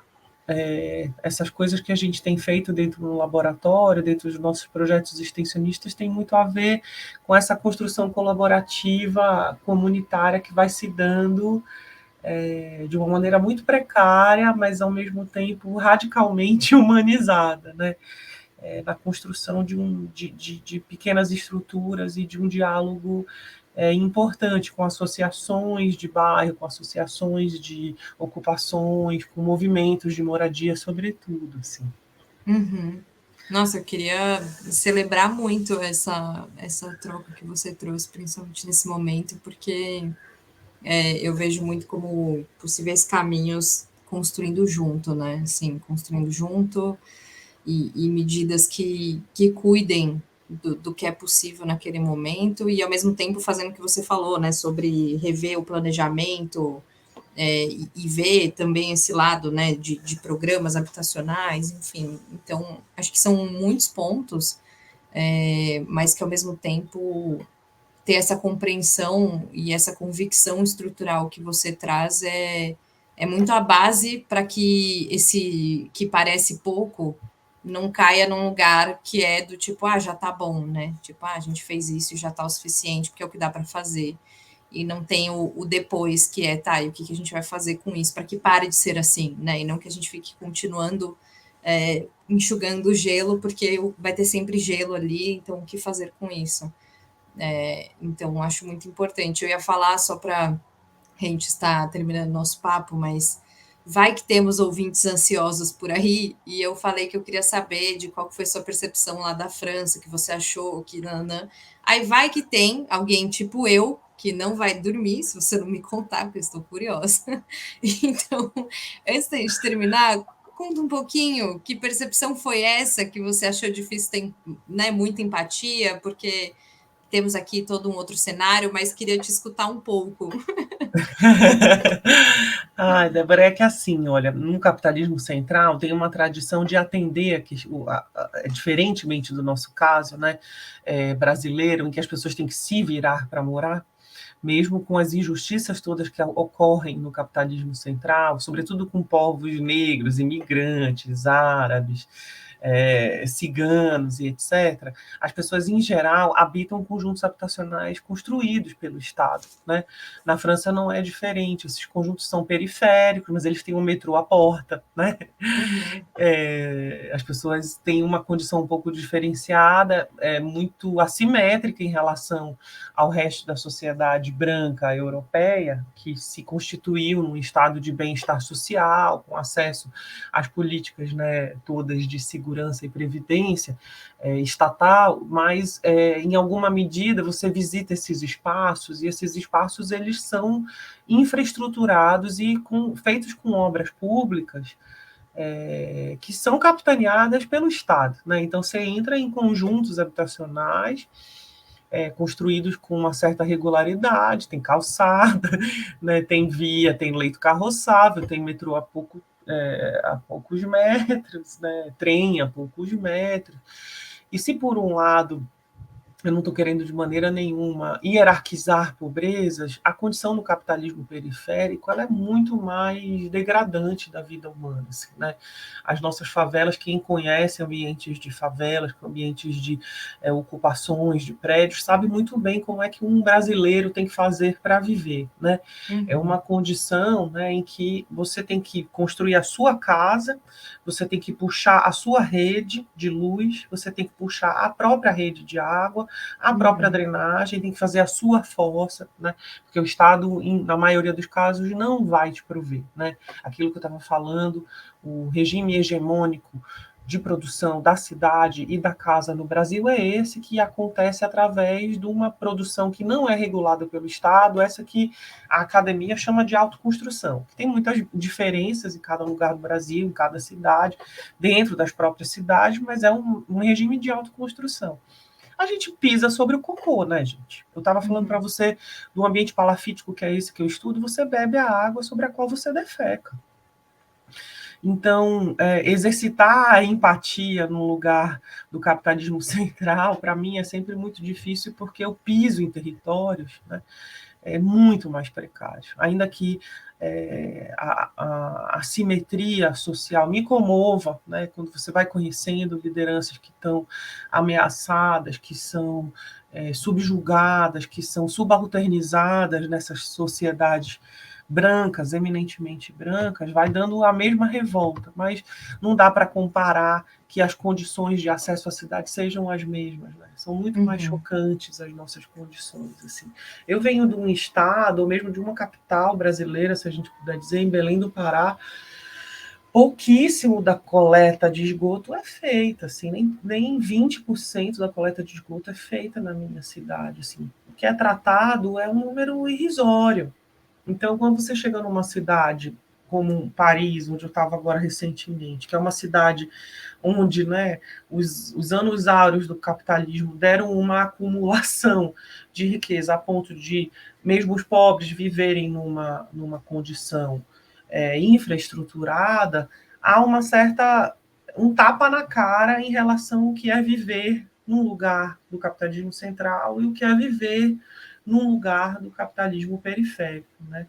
essas coisas que a gente tem feito dentro do laboratório, dentro dos nossos projetos extensionistas, tem muito a ver com essa construção colaborativa comunitária que vai se dando de uma maneira muito precária, mas ao mesmo tempo radicalmente humanizada, né? Na construção de pequenas estruturas e de um diálogo importante com associações de bairro, com associações de ocupações, com movimentos de moradia, sobretudo, assim. Nossa, eu queria celebrar muito essa troca que você trouxe, principalmente nesse momento, porque eu vejo muito como possíveis caminhos construindo junto, né? Assim, construindo junto e medidas que cuidem do que é possível naquele momento e, ao mesmo tempo, fazendo o que você falou, né? Sobre rever o planejamento, e ver também esse lado, né, de programas habitacionais, enfim. Então, acho que são muitos pontos, mas que, ao mesmo tempo, ter essa compreensão e essa convicção estrutural que você traz é muito a base para que esse que parece pouco não caia num lugar que é do tipo, já tá bom, né? Tipo, a gente fez isso e já tá o suficiente, porque é o que dá para fazer. e não tem o depois, que é, tá, e o que a gente vai fazer com isso para que pare de ser assim, né? E não que a gente fique continuando enxugando o gelo, porque vai ter sempre gelo ali, então o que fazer com isso? Então, acho muito importante. Eu ia falar só para a gente estar terminando nosso papo, mas vai que temos ouvintes ansiosos por aí, e eu falei que eu queria saber de qual foi sua percepção lá da França, que você achou, que nanã. Aí vai que tem alguém tipo eu, que não vai dormir, se você não me contar, porque eu estou curiosa. Então, antes da gente terminar, conta um pouquinho que percepção foi essa que você achou difícil ter, né, muita empatia, porque temos aqui todo um outro cenário, mas queria te escutar um pouco. Ai, Débora, é que assim, olha, no capitalismo central tem uma tradição de atender, diferentemente do nosso caso, né, brasileiro, em que as pessoas têm que se virar para morar, mesmo com as injustiças todas que ocorrem no capitalismo central, sobretudo com povos negros, imigrantes, árabes, ciganos e etc., as pessoas, em geral, habitam conjuntos habitacionais construídos pelo Estado, né? Na França não é diferente, esses conjuntos são periféricos, mas eles têm um metrô à porta, né? Uhum. As pessoas têm uma condição um pouco diferenciada, muito assimétrica em relação ao resto da sociedade branca europeia, que se constituiu num estado de bem-estar social, com acesso às políticas, né, todas de segurança e previdência estatal, mas em alguma medida você visita esses espaços, e esses espaços eles são infraestruturados e feitos com obras públicas que são capitaneadas pelo Estado, né? Então você entra em conjuntos habitacionais construídos com uma certa regularidade, tem calçada, né? Tem via, tem leito carroçável, tem metrô a poucos metros, né? Trem a poucos metros. E se por um lado eu não estou querendo de maneira nenhuma hierarquizar pobrezas, a condição do capitalismo periférico ela é muito mais degradante da vida humana. Assim, né? As nossas favelas, quem conhece ambientes de favelas, ambientes de ocupações de prédios, sabe muito bem como é que um brasileiro tem que fazer para viver. Né? É uma condição, né, em que você tem que construir a sua casa, você tem que puxar a sua rede de luz, você tem que puxar a própria rede de água, a própria drenagem, tem que fazer a sua fossa, né? Porque o Estado, na maioria dos casos, não vai te prover. Né? Aquilo que eu estava falando, o regime hegemônico de produção da cidade e da casa no Brasil é esse que acontece através de uma produção que não é regulada pelo Estado, essa que a academia chama de autoconstrução, que tem muitas diferenças em cada lugar do Brasil, em cada cidade, dentro das próprias cidades, mas é um regime de autoconstrução. A gente pisa sobre o cocô, né, gente? Eu estava falando para você do ambiente palafítico, que é esse que eu estudo, você bebe a água sobre a qual você defeca. Então, exercitar a empatia no lugar do capitalismo central, para mim, é sempre muito difícil, porque eu piso em territórios, né, muito mais precários. Ainda que a simetria social me comova, né, quando você vai conhecendo lideranças que estão ameaçadas, que são subjugadas, que são subalternizadas nessas sociedades brancas, eminentemente brancas, vai dando a mesma revolta, mas não dá para comparar que as condições de acesso à cidade sejam as mesmas, né? São muito mais chocantes as nossas condições. Assim. Eu venho de um estado, ou mesmo de uma capital brasileira, se a gente puder dizer, em Belém do Pará, pouquíssimo da coleta de esgoto é feita, assim, nem 20% da coleta de esgoto é feita na minha cidade. Assim. O que é tratado é um número irrisório. Então, quando você chega numa cidade como Paris, onde eu estava agora recentemente, que é uma cidade onde, né, os anos áureos do capitalismo deram uma acumulação de riqueza a ponto de mesmo os pobres viverem numa condição infraestruturada, há um tapa na cara em relação ao que é viver num lugar do capitalismo central e o que é viver num lugar do capitalismo periférico. Né?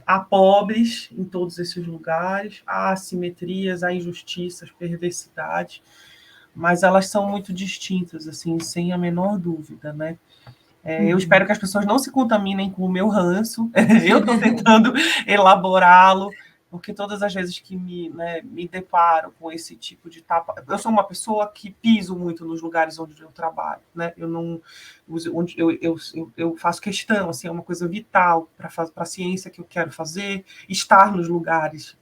Há pobres em todos esses lugares, há assimetrias, há injustiças, perversidades, mas elas são muito distintas, assim, sem a menor dúvida, né? Eu espero que as pessoas não se contaminem com o meu ranço. Eu estou tentando elaborá-lo, porque todas as vezes que me deparo com esse tipo de tapa... Eu sou uma pessoa que piso muito nos lugares onde eu trabalho, né? Eu não... Onde eu faço questão, assim, é uma coisa vital para a ciência que eu quero fazer, estar nos lugares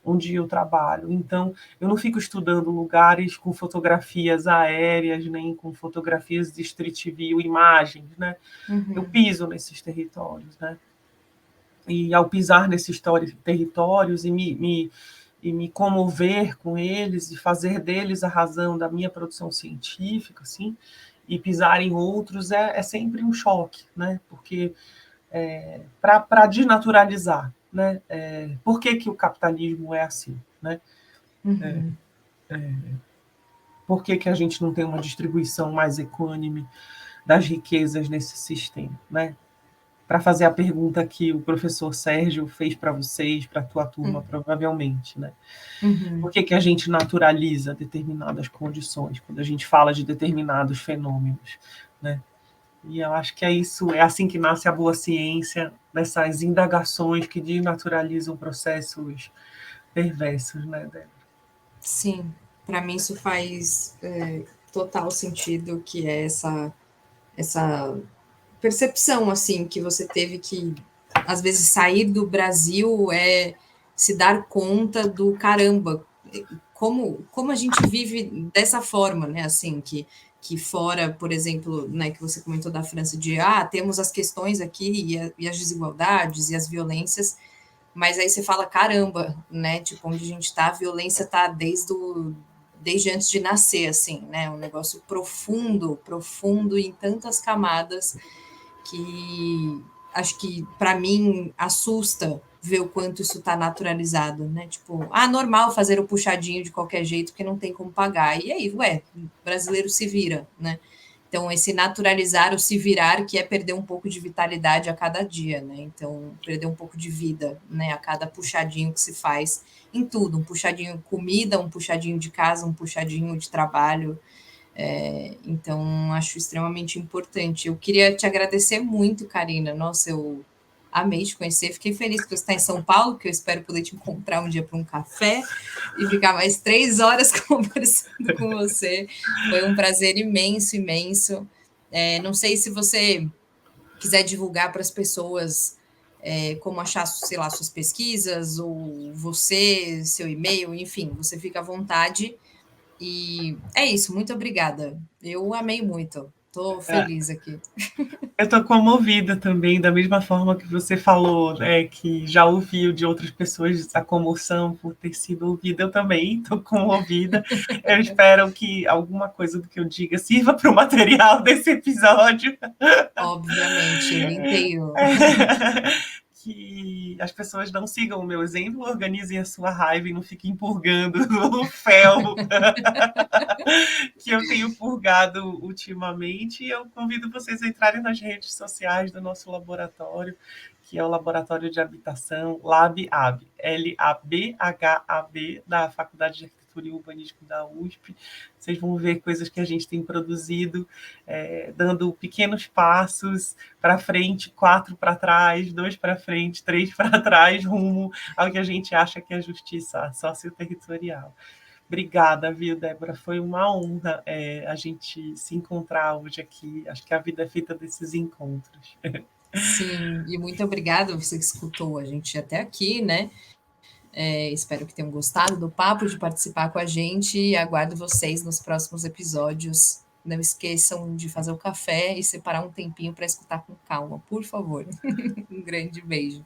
onde eu trabalho. Então, eu não fico estudando lugares com fotografias aéreas, nem com fotografias de street view, imagens, né? Eu piso nesses territórios, né? E ao pisar nesses territórios e me comover com eles e fazer deles a razão da minha produção científica, assim, e pisar em outros é sempre um choque, né? Porque para desnaturalizar, né? Por que o capitalismo é assim, né? Por que a gente não tem uma distribuição mais equânime das riquezas nesse sistema, né? Para fazer a pergunta que o professor Sérgio fez para vocês, para a tua turma, provavelmente, né? Por que a gente naturaliza determinadas condições quando a gente fala de determinados fenômenos, né? E eu acho que é isso, é assim que nasce a boa ciência, nessas indagações que desnaturalizam processos perversos, né, Débora? Sim, para mim isso faz total sentido, que é essa percepção, assim, que você teve que, às vezes, sair do Brasil se dar conta do caramba, como a gente vive dessa forma, né, assim, que fora, por exemplo, né, que você comentou da França, temos as questões aqui e as desigualdades e as violências, mas aí você fala, caramba, né, tipo, onde a gente tá, a violência tá desde antes de nascer, assim, né, um negócio profundo, profundo em tantas camadas, que acho que para mim assusta ver o quanto isso está naturalizado, né? Tipo, normal fazer o puxadinho de qualquer jeito porque não tem como pagar. E aí, brasileiro se vira, né? Então, esse naturalizar o se virar, que é perder um pouco de vitalidade a cada dia, né? Então, perder um pouco de vida, né? A cada puxadinho que se faz em tudo. Um puxadinho comida, um puxadinho de casa, um puxadinho de trabalho. Então, acho extremamente importante. Eu queria te agradecer muito, Karina. Nossa, eu amei te conhecer. Fiquei feliz que você está em São Paulo, que eu espero poder te encontrar um dia para um café e ficar mais 3 horas conversando com você. Foi um prazer imenso, imenso. Não sei se você quiser divulgar para as pessoas como achar, sei lá, suas pesquisas, ou você, seu e-mail, enfim, você fica à vontade. E é isso, muito obrigada. Eu amei muito. Estou feliz aqui. Eu estou comovida também, da mesma forma que você falou, né, que já ouviu de outras pessoas a comoção por ter sido ouvida. Eu também estou comovida. Eu espero que alguma coisa do que eu diga sirva para o material desse episódio. Obviamente, inteiro. Que as pessoas não sigam o meu exemplo, organizem a sua raiva e não fiquem purgando o fel que eu tenho purgado ultimamente. E eu convido vocês a entrarem nas redes sociais do nosso laboratório, que é o Laboratório de Habitação LabHab, LABHAB, da Faculdade de Arquitetura e Urbanismo da USP. Vocês vão ver coisas que a gente tem produzido, dando pequenos passos para frente, 4 para trás, 2 para frente, 3 para trás, rumo ao que a gente acha que é justiça socioterritorial. Obrigada, viu, Débora? Foi uma honra a gente se encontrar hoje aqui. Acho que a vida é feita desses encontros. Sim, e muito obrigada você que escutou a gente até aqui, né? Espero que tenham gostado do papo, de participar com a gente, e aguardo vocês nos próximos episódios. Não esqueçam de fazer o café e separar um tempinho para escutar com calma, por favor. Um grande beijo.